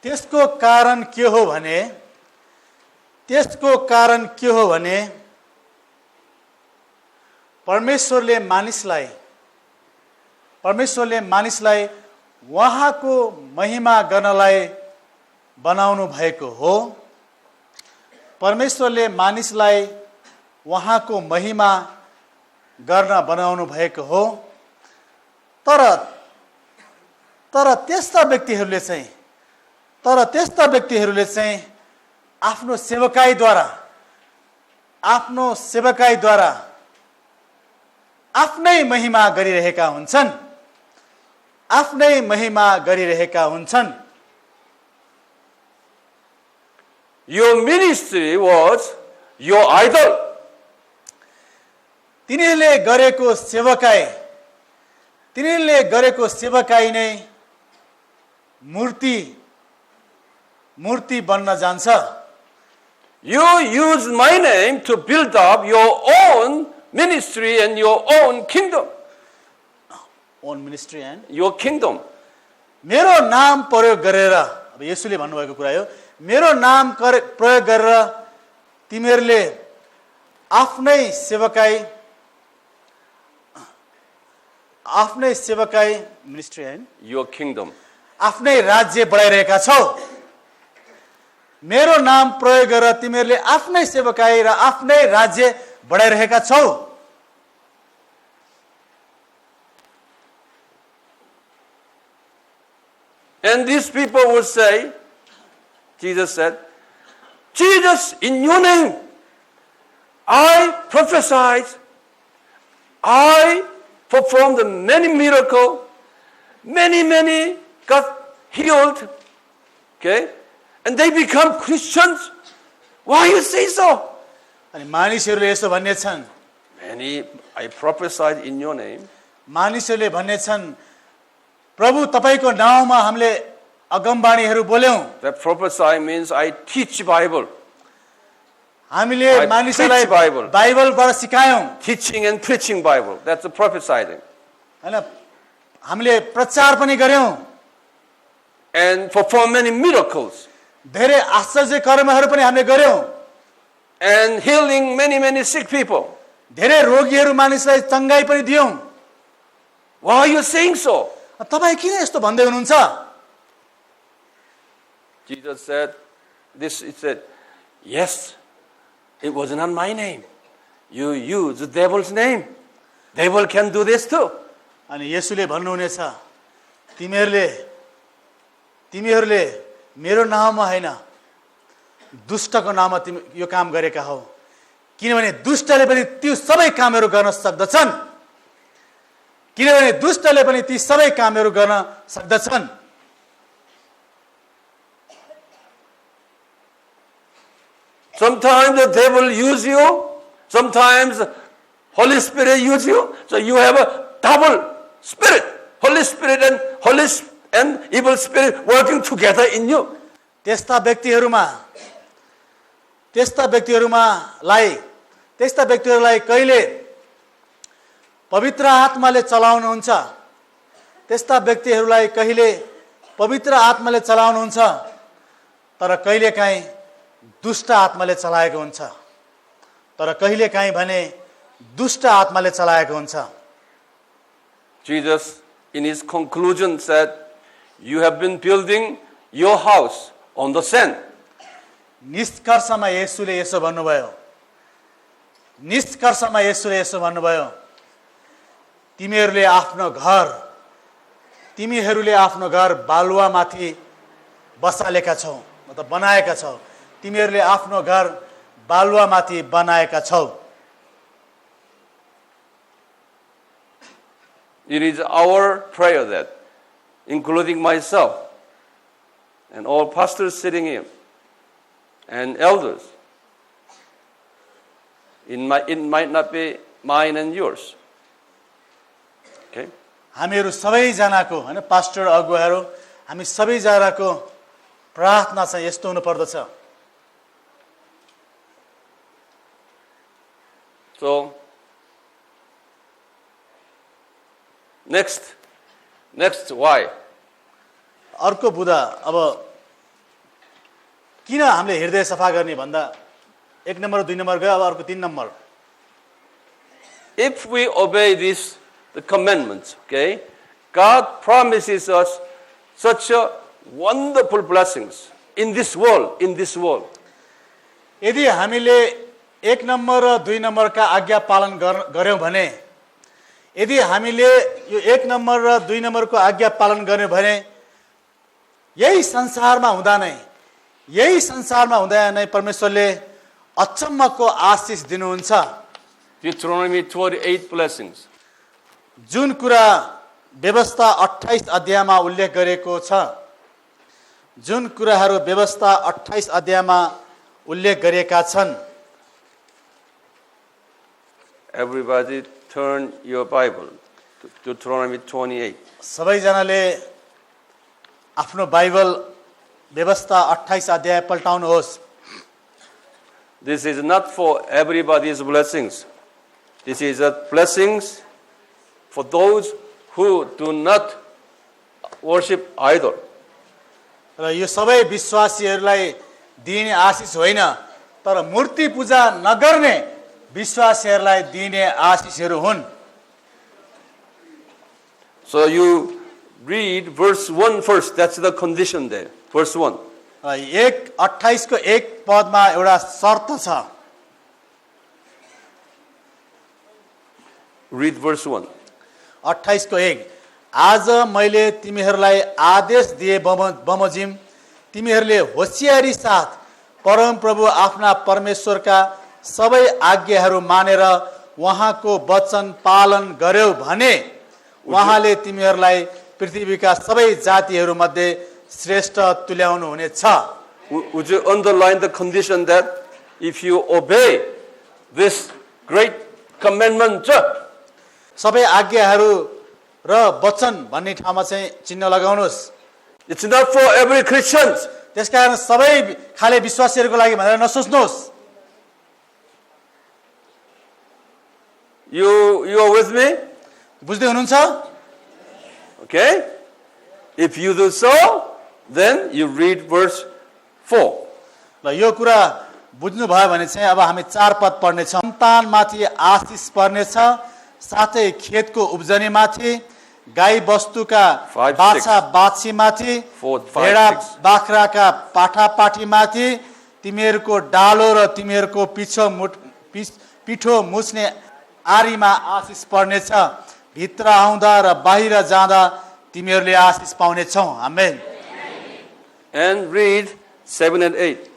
त्यसको कारण के हो भने परमेश्वरले मानिसलाई उहाँको महिमा गर्नलाई बनाउनु भएको हो परमेश्वरले मानिसलाई उहाँको महिमा गर्न बनाउनु भएको हो। तर त्यस्ता व्यक्तिहरूले चाहिँ आफ्नो सेवकाईद्वारा आफ्नै महिमा गरिरहेका हुन्छन्। Your ministry was your idol. तिनीहरूले गरेको सेवकाई नै मूर्ति बन्न जान्छ। You used my name to build up your own ministry and your own kingdom. Own ministry and your kingdom. मेरो नाम प्रयोग गरेर, अब येशूले भन्नुभएको कुरा हो, मेरो नाम प्रयोग गरेर तिमीहरूले आफ्नै सेवकाई मिनिस्ट्री एन्ड your kingdम, आफ्नै राज्य बढाइरहेका छौ। मेरो नाम प्रयोग गरेर तिमीहरूले आफ्नै सेवकाई र आफ्नै राज्य बढाइरहेका छौ। And these people would say, Jesus said, Jesus, in your name, I prophesied, I performed many miracles, many got healed, okay? And they become Christians. Why you say so? अनि मानिसहरूले यसो भन्ने छन्, Many, I prophesied in your name. मानिसहरूले भन्ने छन्, प्रभु तपाईको नाममा हामीले अगमबाणीहरू बोल्यौं। That prophesy means I teach Bible. हामीले मानिसलाई बाइबलबाट सिकायौं। Teaching and preaching Bible. That's the prophesying. हैन, हामीले प्रचार पनि गर्यौं And perform many miracles. धेरै आश्चर्य कर्महरू पनि हामीले गर्यौं। And healing many sick people. धेरै रोगीहरू मानिसलाई चंगाई पनि दियौं। Why are you saying so? तपाई किन यस्तो भन्दै हुनुहुन्छ? Jesus said, he said, yes, it was not my name. You use the devil's name. Devil can do this too. अनि येशूले भन्नुहुनेछ, तिमीहरूले मेरो नाममा हैन, दुष्टको नाममा तिमी यो काम गरेका हौ। किनभने दुष्टले पनि ती सबै कामहरू गर्न सक्दछन्। Sometimes the devil use you, sometimes Holy Spirit use you, so you have a double spirit, Holy Spirit and evil spirit working together in you. त्यस्ता व्यक्तिहरूलाई कहिले पवित्र आत्माले चलाउनुहुन्छ, तर कहिलेकाहीँ दुष्ट आत्माले चलाएको हुन्छ। Jesus, in his conclusion, said, you have been building your house on the sand. निष्कर्षमा येशूले यसो भन्नुभयो, तिमीहरूले आफ्नो घर बालुवामाथि बसालेका छौ, मतलब बनाएका छौ। तिमीहरूले आफ्नो घर बालुवामाथि बनाएका छौ। It is our prayer that, including myself and all pastors sitting here and elders, it might not be mine and yours. Okay? हामीहरू सबैजनाको, हैन, पास्टर अगुवाहरू, हामी सबैजनाको प्रार्थना चाहिँ यस्तो हुनु पर्दछ। So, next, why? अर्को बुधा, अब किन हामीले हृदय सफा गर्ने भन्दा 1 नम्बर 2 नम्बर गयो, अब अर्को 3 number. If we obey the commandments, okay, God promises us such a wonderful blessings in this world. यदि हामीले 1 नम्बर र 2 नम्बरका आज्ञा पालन गर्यौं भने, यदि हामीले यो 1 नम्बर र 2 नम्बरको आज्ञा पालन गर्यौं भने यही संसारमा हुँदा नै परमेश्वरले अचम्मको आशिष दिनुहुन्छ। Deuteronomy 28 blessings. जुन कुरा व्यवस्था 28 अध्यायमा उल्लेख गरेको छ, जुन कुराहरू व्यवस्था 28 अध्यायमा उल्लेख गरेका छन्। Everybody turn your Bible to Deuteronomy 28. सबैजनाले आफ्नो बाइबल व्यवस्था 28 अध्याय पल्टाउनुहोस्। This is not for everybody's blessings. This is a blessings for those who do not worship idol. र यो सबै विश्वासीहरूलाई दिने आशिष होइन, तर मूर्ति पूजा नगर्ने विश्वासीहरूलाई दिने आशिषहरू हुन्। So you read verse 1 first. That's the condition there. Verse 1. 1:28 को 1 पदमा एउटा शर्त छ। Read verse 1. 28 को 1, आज मैले तिमीहरूलाई आदेश दिए बमोजिम, तिमीहरूले होशियारी साथ परम प्रभु आफ्ना परमेश्वरका सबै आज्ञाहरू मानेर उहाँको वचन पालन गर्यौ भने उहाँले तिमीहरूलाई पृथ्वीका सबै जातिहरू मध्ये श्रेष्ठ तुल्याउनु हुनेछ। Would you underline the condition that if you obey this great commandment, सबै आज्ञाहरू र वचन भन्ने ठाउँमा चाहिँ चिन्ह लगाउनुहोस्। it's not for every Christian. त्यसकारण सबै खाले विश्वासीहरूको लागि भनेर नसोच्नुहोस्। You are with me? बुझ्दै हुनुहुन्छ? Okay? If you do so, then you read verse 4. ल यो कुरा बुझ्नु भयो भने चाहिँ अब हामी 4 पद पढ्ने छौं। सन्तानमाथि आशिष पर्नेछ, साथै खेतको उब्जनीमाथि, गाई बस्तुका बाछा बाछीमाथि, भेडा बाख्राका पाठापाठीमाथि, तिमीहरूको डालो र तिमीहरूको पिठो मुछ्ने आरीमा आशिष पर्नेछ। भित्र आउँदा र बाहिर जाँदा तिमीहरूले आशिष पाउनेछौ। आमेन। And read 7 and 8.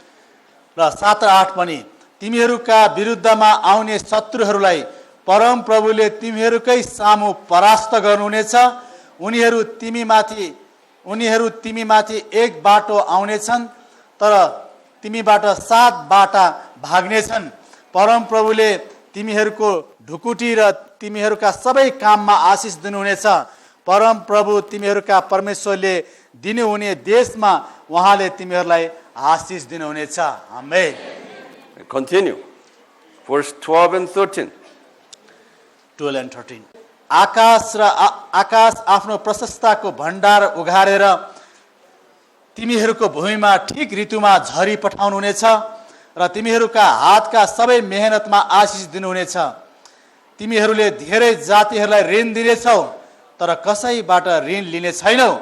र 7 र 8 पनि, तिमीहरूका विरुद्धमा आउने शत्रुहरूलाई परम प्रभुले तिमीहरूकै सामु परास्त गर्नुहुनेछ। उनीहरू तिमीमाथि एक बाटो आउनेछन्, तर तिमीबाट 7 बाटा भाग्नेछन्। परम प्रभुले तिमीहरूको ढुकुटी र तिमीहरूका सबै काममा आशिष दिनुहुनेछ। परम प्रभु तिमीहरूका परमेश्वरले दिनुहुने देशमा उहाँले तिमीहरूलाई आशिष दिनुहुनेछ। आमेन। Continue. Verse 12 and 13. 12 and 13. आकाश आफ्नो प्रशस्तताको भण्डार उघारेर तिमीहरूको भूमिमा ठिक ऋतुमा झरी पठाउनुहुनेछ र तिमीहरूका हातका सबै मेहनतमा आशिष दिनुहुनेछ। तिमीहरूले धेरै जातिहरूलाई ऋण दिनेछौ, तर कसैबाट ऋण लिने छैनौ।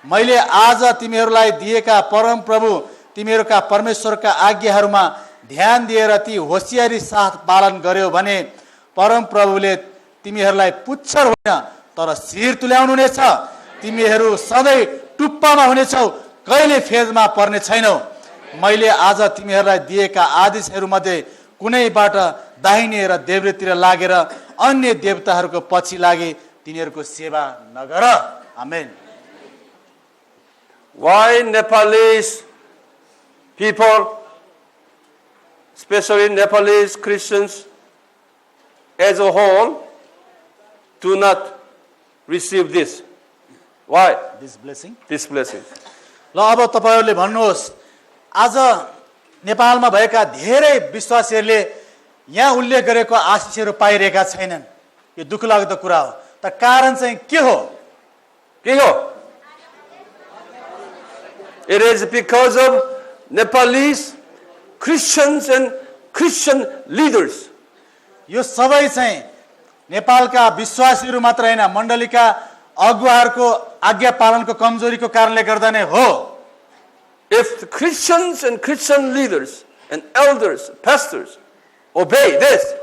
मैले आज तिमीहरूलाई दिएका परम प्रभु तिमीहरूका परमेश्वरका आज्ञाहरूमा ध्यान दिएर ती होशियारी साथ पालन गर्यौ भने परम प्रभुले तिमीहरूलाई पुच्छर होइन तर शिर तुल्याउनुहुनेछ। तिमीहरू सधैँ टुप्पामा हुनेछौ, कहिले फेदमा पर्ने छैनौ। मैले आज तिमीहरूलाई दिएका आदेशहरू मध्ये कुनैबाट दाहिने र देब्रेतिर लागेर अन्य देवताहरूको पछि लागे तिनीहरूको सेवा नगर। आमेन। Why Nepalese people, especially Nepalese Christians as a whole, do not receive this? Why? This blessing. This blessing. ल अब तपाईहरुले भन्नुहोस्, आज नेपालमा भएका धेरै विश्वासीहरूले यहाँ उल्लेख गरेको आशिषहरू पाइरहेका छैनन्। यो दुःखलाग्दो कुरा हो। त कारण चाहिँ के हो? It is because of Nepalese Christians and Christian leaders. यो सबै चाहिँ नेपालका विश्वासीहरू मात्र हैन, मण्डलीका अगुवाहरूको आज्ञा पालनको कमजोरीको कारणले गर्दा नै हो। If the Christians and Christian leaders and elders, pastors obey this,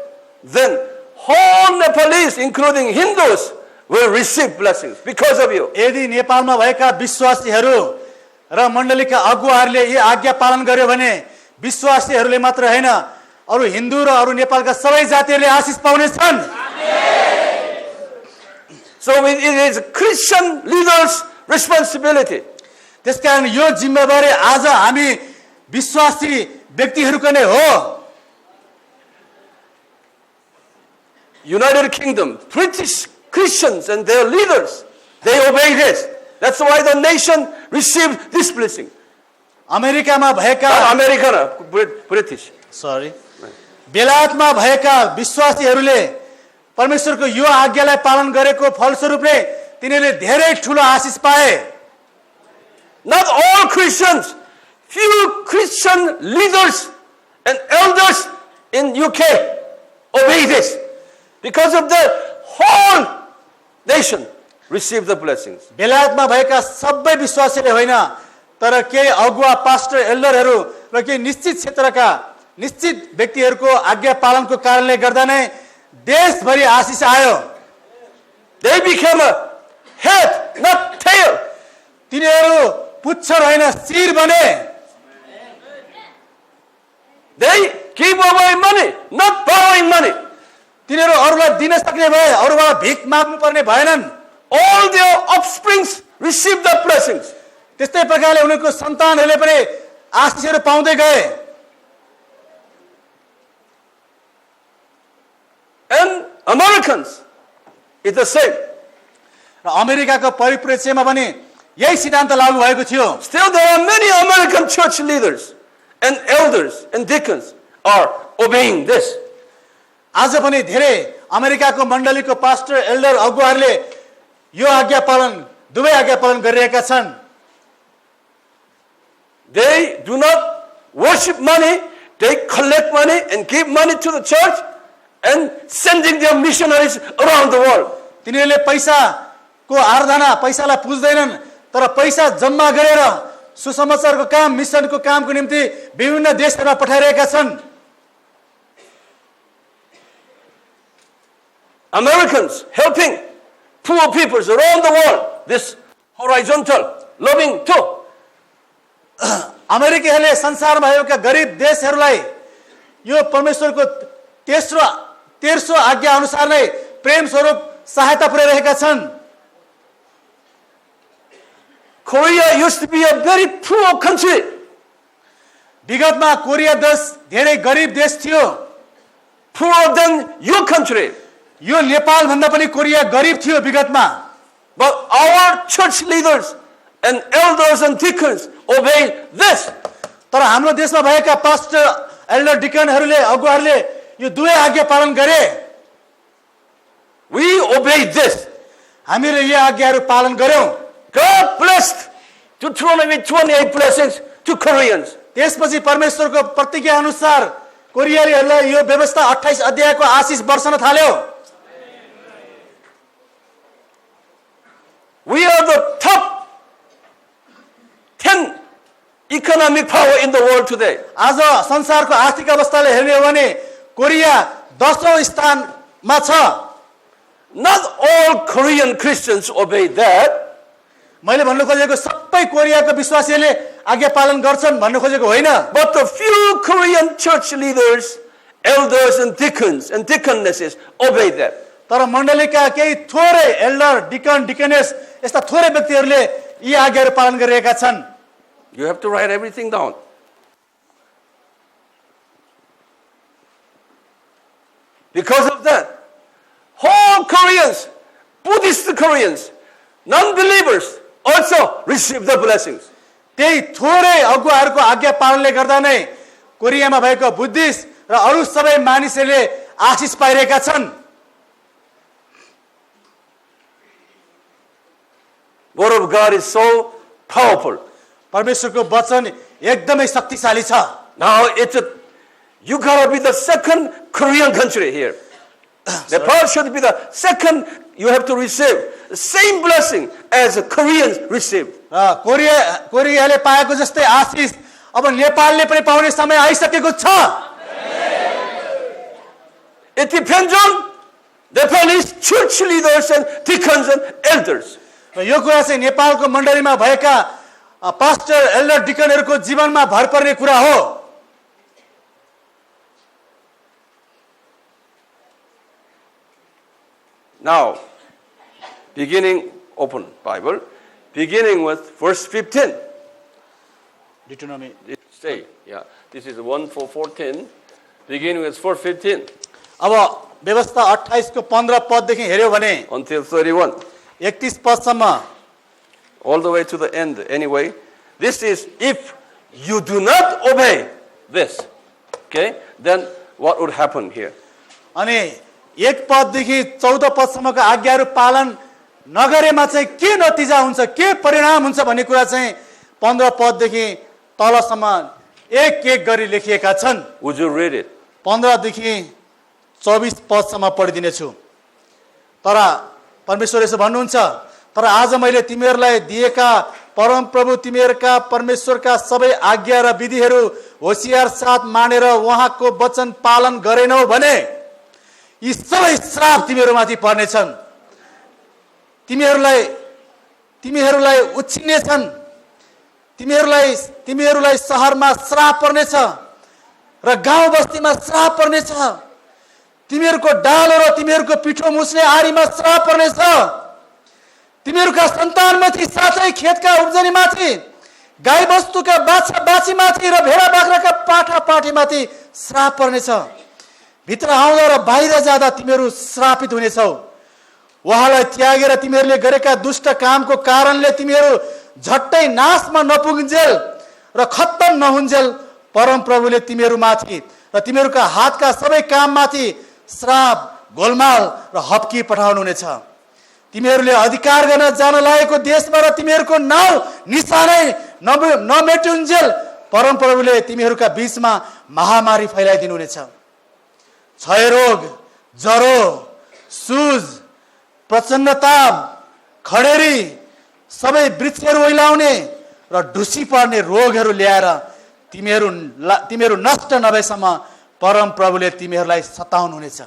then whole Nepalese, including Hindus, will receive blessings because of you. यदि नेपालमा भएका विश्वासीहरू र मण्डलीका अगुवाहरूले यी आज्ञा पालन गर्यो भने विश्वासीहरूले मात्र हैन अरु हिन्दू र अरु नेपालका सबै जातिहरूले आशिष पाउनेछन्। So it is Christian leaders' responsibility. त्यसकारण यो जिम्मेवारी आज हामी विश्वासी व्यक्तिहरूको नै हो। United Kingdom, British Christians and their leaders, they obey this. That's why the nation received this blessing. अमेरिकामा भएका British. बेलायतमा भएका विश्वासीहरूले परमेश्वरको यो आज्ञालाई पालन गरेको फलस्वरूप नै तिनीहरूले धेरै ठूलो आशिष पाए। Not all Christians, few Christian leaders and elders in UK obey this. Because of the whole nation receive the blessings. बेलायतमा भएका सबै विश्वासीले होइन तर केही अगुवा पास्टर एल्डरहरू र केही निश्चित क्षेत्रका निश्चित व्यक्तिहरूको आज्ञा पालनको कारणले गर्दा नै देशभरि आशिष आयो। They became a head, not tail. तिनीहरू पुच्छर होइन शिर बने। They give away money, not borrowing money. तिनीहरू अरूलाई दिन सक्ने भए अरूबाट भिख माग्नु पर्ने भएनन्। All their offsprings receive the blessings. त्यस्तै प्रकारले उनीहरूको सन्तानहरूले पनि आशिषहरू पाउँदै गए। And Americans is the same. र अमेरिकाको परिप्रेक्ष्यमा पनि यही सिद्धान्त लागू भएको थियो। Still there are many American church leaders and elders and deacons are obeying this. आज पनि धेरै अमेरिकाको मण्डलीको पास्टर एल्डर अगुवाहरूले यो आज्ञा पालन दुवै आज्ञा पालन गरिरहेका छन्। They do not worship money, they collect money and give money to the church and sending their missionaries around the world. तिनीहरूले पैसाको आराधना पैसालाई पुज्दैनन् तर पैसा जम्मा गरेर सुसमाचारको काम मिसनको कामको निम्ति विभिन्न देशहरूमा पठाइरहेका छन्। Americans helping poor peoples around the world, this horizontal loving too. अमेरिकीहरूले संसारमा भएका गरिब देशहरूलाई यो परमेश्वरको तेस्रो आज्ञा अनुसार नै प्रेम स्वरूप सहायता पुर्याइरहेका छन्। Korea used to be a very poor country. विगतमा कोरिया देश धेरै गरिब देश थियो। Poorer than your country. यो नेपाल भन्दा पनि कोरिया गरिब थियो विगतमा। But our church leaders and elders and deacons obey this. तर हाम्रो देशमा भएका पास्टर एल्डर डिकनहरूले अगुवाहरूले यो दुवै आज्ञा पालन गरे। We obey this. हामीले यो आज्ञाहरू पालन गर्यौं। God blessed Deuteronomy 28 blessings to Koreans. त्यसपछि परमेश्वरको प्रतिज्ञा अनुसार कोरियालीहरूलाई यो व्यवस्था 28 अध्यायको आशिष वर्षन थाल्यो। We are the top 10 economic power in the world today. आज संसारको आर्थिक अवस्थाले हेर्ने हो भने कोरिया 10औं स्थानमा छ। Not all Korean Christians obey that. मैले भन्नु खोजेको सबै कोरियाको विश्वासीले आज्ञा पालन गर्छन् भन्नु खोजेको होइन। But the few Korean church leaders, elders and deacons and deaconesses obey that. तर मण्डलीका केही थोरै एल्डर डिकन डिकनेस यस्ता थोरै व्यक्तिहरूले यी आज्ञाहरू पालन गरिरहेका छन्। You have to write everything down. Because of that, whole Koreans, Buddhist Koreans, non-believers also receive the blessings. त्यही थोरै अगुवाहरूको आज्ञा पालनले गर्दा नै कोरियामा भएको बुद्धिस्ट र अरू सबै मानिसहरूले आशिष पाइरहेका छन्। Word of God is so powerful. परमेश्वरको वचन एकदमै शक्तिशाली छ। Now you gotta be the second Korean country here. Nepal should be the second. You have to receive the same blessing as the Koreans received. कोरियाले पाएको जस्तै आशिष अब नेपालले पनि पाउने समय आइसकेको छ। It depends on Nepalese church leaders and deacons and elders. र यो कुरा चाहिँ नेपालको मण्डलीमा भएका पास्टर एल्डर डिकनहरूको जीवनमा भर पर्ने कुरा हो। Now, open Bible, beginning with verse 15. Deuteronomy. Say, yeah, this is 1:14, beginning with verse 15 अब व्यवस्था 28 को 15 पददेखि हेर्यो भने until 31, 31 पदसम्म all the way to the end. Anyway, this is if you do not obey this, okay, then what would happen here? अनि 1 पददेखि 14 पदसम्मको आज्ञाहरू पालन नगरेमा चाहिँ के नतिजा हुन्छ, के परिणाम हुन्छ भन्ने कुरा चाहिँ 15 पददेखि तलसम्म एक गरी लेखिएका छन्। Would you read it? 15 देखि 24 पदसम्म पढिदिनेछु। तर परमेश्वर यसो भन्नुहुन्छ, तर आज मैले तिमीहरूलाई दिएका परमप्रभु तिमीहरूका परमेश्वरका सबै आज्ञा र विधिहरू होशियार साथ मानेर उहाँको वचन पालन गरेनौ भने यी सबै श्राप तिमीहरूमाथि पर्नेछन्। तिमीहरूलाई उछिन्नेछन्, तिमीहरूलाई शहरमा श्राप पर्नेछ र गाउँ बस्तीमा श्राप पर्नेछ। तिमीहरूको डालो र तिमीहरूको पिठो मुस्ने आरीमा श्राप पर्नेछ। तिमीहरूका सन्तानमाथि, साथै खेतका उब्जनीमाथि, गाई बस्तुका बाछा बाछीमाथि र भेडा बाख्राका पाठा पाठीमाथि श्राप पर्नेछ। भित्र आउँदा र बाहिर जाँदा तिमीहरू श्रापित हुनेछौ। उहाँलाई त्यागेर तिमीहरूले गरेका दुष्ट कामको कारणले तिमीहरू झट्टै नाशमा नपुग्जेल र खत्तम नहुन्जेल परमप्रभुले तिमीहरूमाथि र तिमीहरूका हातका सबै काममाथि श्राप, गोलमाल र हप्की पठाउनुहुनेछ। तिमीहरूले अधिकार गर्न जान लागेको देशमा र तिमीहरूको नाउँ निशानै नमेटुन्जेल परमप्रभुले तिमीहरूका बीचमा महामारी फैलाइदिनुहुनेछ। क्षयरोग, ज्वरो, सुज, प्रचण्ड ताप, खडेरी, सबै वृक्षहरू ओइलाउने र ढुसी पर्ने रोगहरू ल्याएर तिमीहरू नष्ट नभएसम्म परमप्रभुले तिमीहरूलाई सताउनुहुनेछ।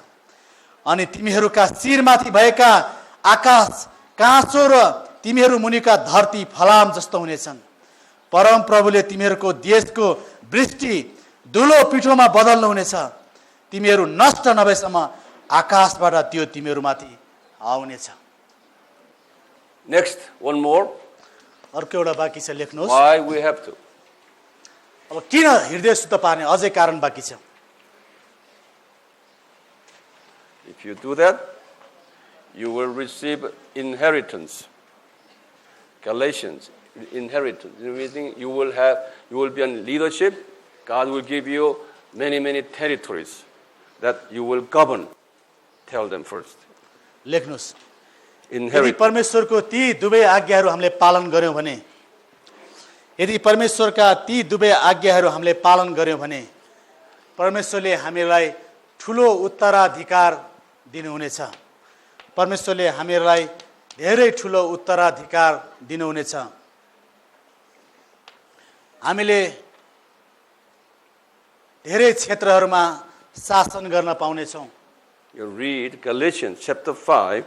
अनि तिमीहरूका शिरमाथि भएका आकाश काँचो र तिमीहरू मुनिका धरती फलाम जस्तो हुनेछन्। परमप्रभुले तिमीहरूको देशको वृष्टि धुलो पिठोमा बदल्नुहुनेछ। तिमीहरू नष्ट नभएसम्म आकाशबाट त्यो तिमीहरूमाथि आउनेछ। Next, one more. अर्को एउटा बाँकी छ, लेख्नुहोस्। Why we have to? अब किन हृदय शुद्ध पार्ने अझै कारण बाँकी छ। If you do that, you will receive inheritance. Galatians, inheritance. Meaning you will be in leadership. God will give you many territories that you will govern. Tell them first. लेख्नुहोस्, यदि Inheritance. परमेश्वरको ती दुवै आज्ञाहरू हामीले पालन गर्यौं भने, यदि परमेश्वरका ती दुवै आज्ञाहरू हामीले पालन गर्यौं भने परमेश्वरले हामीलाई ठुलो उत्तराधिकार दिनुहुनेछ। परमेश्वरले हामीलाई धेरै ठुलो उत्तराधिकार दिनुहुनेछ। हामीले धेरै क्षेत्रहरूमा शासन गर्न पाउनेछौँ। You read Galatians chapter 5,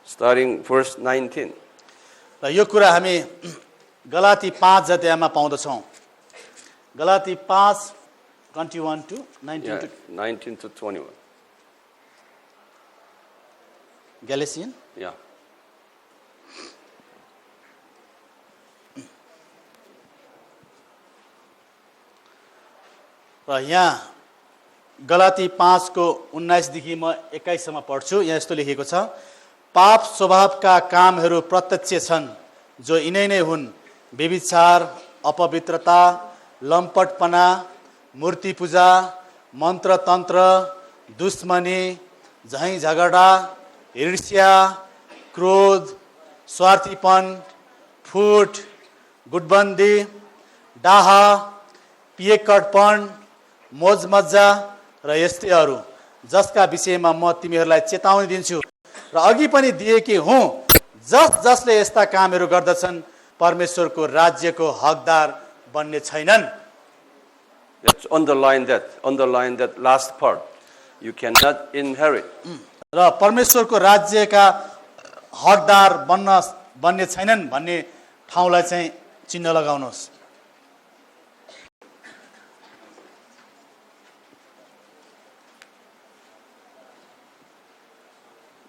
starting verse 19. र यो कुरा हामी गलाती 5 अध्यायमा पाउँदछौँ। Galati 5 21 to 19 to 19 to 21. Galatian. Yeah. र यहाँ गलाती 5 को 19 देखि म 21 सम्म पढ्छु। यहाँ यस्तो लेखिएको छ, पाप स्वभावका कामहरू प्रत्यक्ष छन्, जो यिनै नै हुन्: व्यभिचार, अपवित्रता, लम्पटपना, मूर्ति पूजा, मन्त्र तन्त्र, दुश्मनी, झैँ झगडा, ईर्ष्या, क्रोध, स्वार्थीपन, फुट, गुटबन्दी, डाहा, पिएकटपन, मोजमज्जा र यस्तै अरू, जसका विषयमा म तिमीहरूलाई चेतावनी दिन्छु र अघि पनि दिएकी हुँ। जसले यस्ता कामहरू गर्दछन् परमेश्वरको राज्यको हकदार बन्ने छैनन्। Let's underline that last part. You cannot inherit. र परमेश्वरको राज्यका हकदार बन्ने छैनन् भन्ने ठाउँलाई चाहिँ चिन्ह लगाउनुहोस्।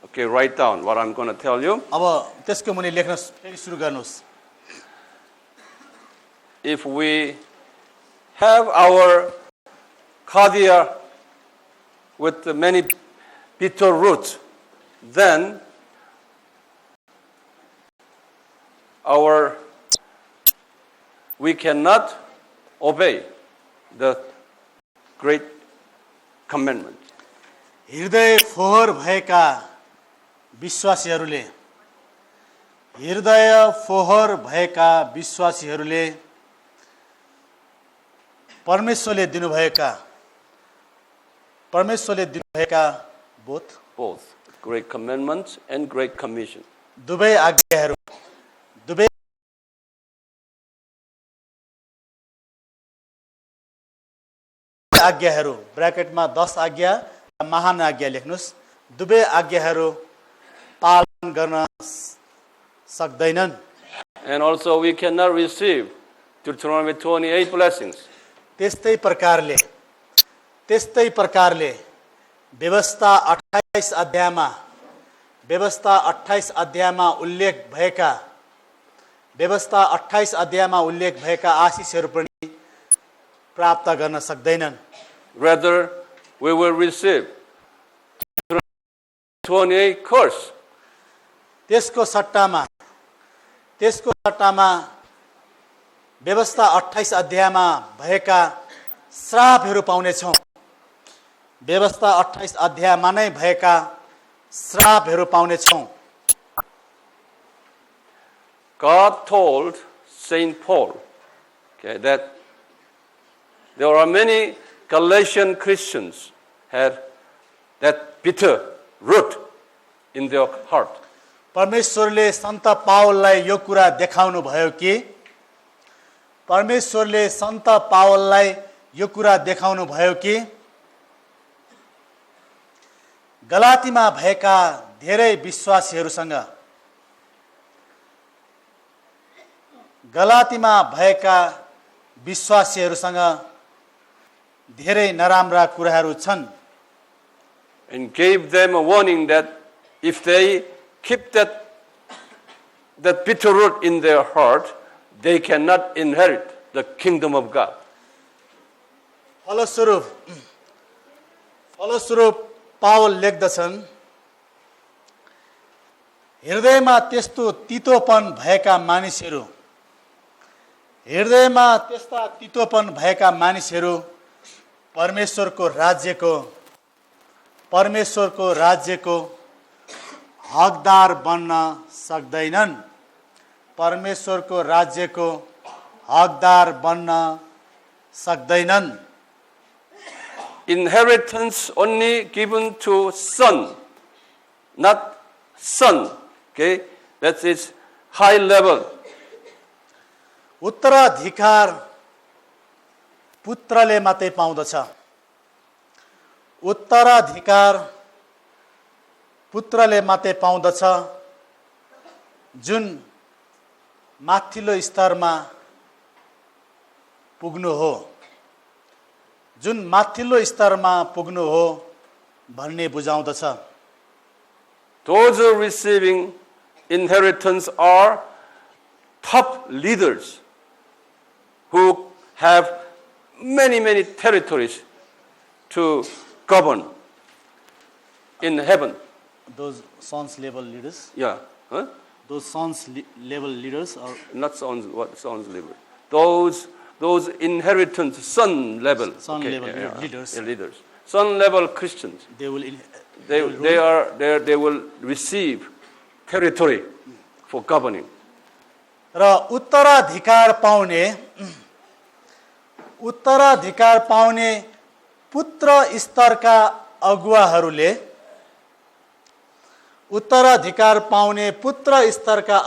Okay, write down what I'm going to tell you. अब त्यसको मुनि लेख्न फेरि सुरु गर्नुहोस्। If we have our cardia with many bitter roots, then we cannot obey the great commandment. हृदय फोहोर भएका विश्वासीहरूले परमेश्वरले दिनुभएका Both great commandments and great commission. दुवै आज्ञाहरू ब्र्याकेटमा 10 आज्ञा महान आज्ञा लेख्नुस्। दुवै आज्ञाहरू पालन गर्न सक्दैनन्। And also we cannot receive Deuteronomy 28 blessings. त्यस्तै प्रकारले व्यवस्था 28 अध्यायमा उल्लेख भएका आशीषहरू पनि प्राप्त गर्न सक्दैनन्। Rather, we will receive 28 curse. त्यसको सट्टामा व्यवस्था 28 अध्यायमा भएका श्रापहरू पाउनेछौँ। व्यवस्था 28 अध्यायमा नै भएका श्रापहरू पाउनेछौँ। God told Saint Paul, okay, that there are many Galatian Christians had that bitter root in their heart. परमेश्वरले सन्त पावललाई यो कुरा देखाउनु भयो कि गलातीमा भएका धेरै विश्वासीहरूसँग धेरै नराम्रा कुराहरू छन्। And gave them a warning that if they keep that bitter root in their heart, they cannot inherit the kingdom of God. फलस्वरूप पावल लेख्दछन्, हृदयमा त्यस्ता तितोपन भएका मानिसहरू परमेश्वरको राज्यको हकदार बन्न सक्दैनन्। Inheritance only given to son, not son. Okay, that's its high level. उत्तराधिकार पुत्रले मात्रै पाउँदछ, जुन माथिल्लो स्तरमा पुग्नु हो भन्ने बुझाउँदछ। Those who are receiving inheritance are top leaders who have many territories to govern in heaven. Those sons level leaders? Yeah. Huh? Those sons level leaders or not sons? What sons level? Those inheritance son level. Leaders. Yeah, leaders. Son level Christians. They will receive territory for governing. र उत्तराधिकार पाउने पुत्र स्तरका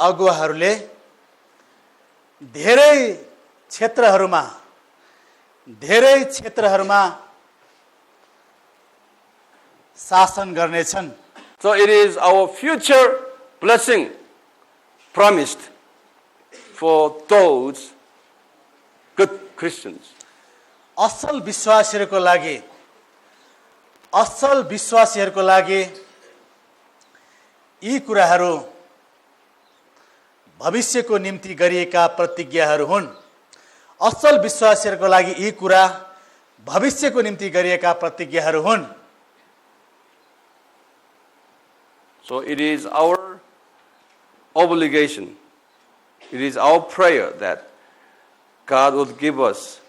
अगुवाहरूले धेरै क्षेत्रहरूमा धेरै क्षेत्रहरूमा शासन गर्नेछन्। So it is our future blessing promised for those good Christians. असल विश्वासीहरूको लागि यी कुराहरू भविष्यको निम्ति गरिएका प्रतिज्ञाहरू हुन्। असल विश्वासीहरूको लागि यी कुरा भविष्यको निम्ति गरिएका प्रतिज्ञाहरू हुन्। So it is our obligation, it is our prayer that God would give us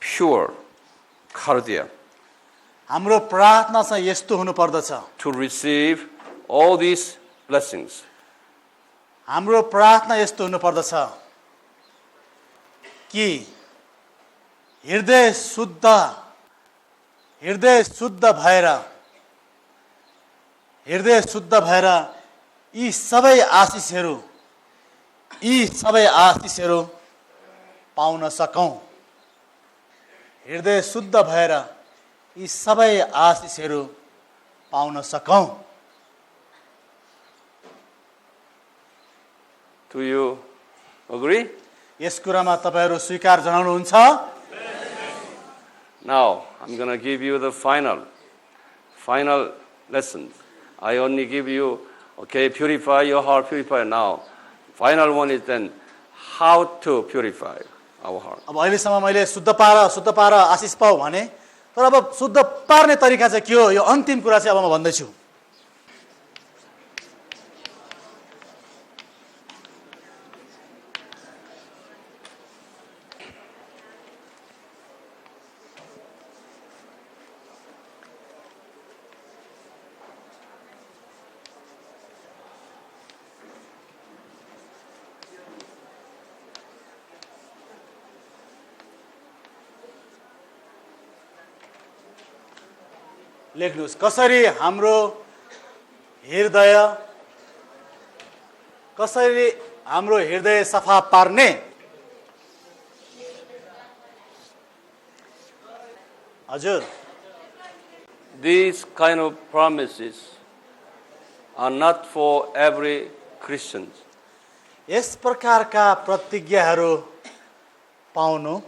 pure cardia हाम्रो प्रार्थना चाहिँ यस्तो हुनुपर्दछ, to receive all these blessings. हाम्रो प्रार्थना यस्तो हुनुपर्दछ कि हृदय शुद्ध भएर यी सबै आशिषहरू पाउन सकौं। हृदय शुद्ध भएर यी सबै आशिषहरू पाउन सकौं। Do you agree? यस कुरामा तपाईहरु स्वीकार जनाउनुहुन्छ? Now, I'm going to give you the final lessons. I only give you, okay, purify your heart, purify now. Final one is then how to purify our heart. अब अहिलेसम्म मैले शुद्ध पार आशिष पाऊ भने, तर अब शुद्ध पार्ने तरिका चाहिँ के हो, यो अन्तिम कुरा चाहिँ अब म भन्दैछु। लेख्नुस्, कसरी हाम्रो हृदय सफा पार्ने? हजुर, These kind of promises are not for every Christian. यस प्रकारका प्रतिज्ञाहरू पाउनु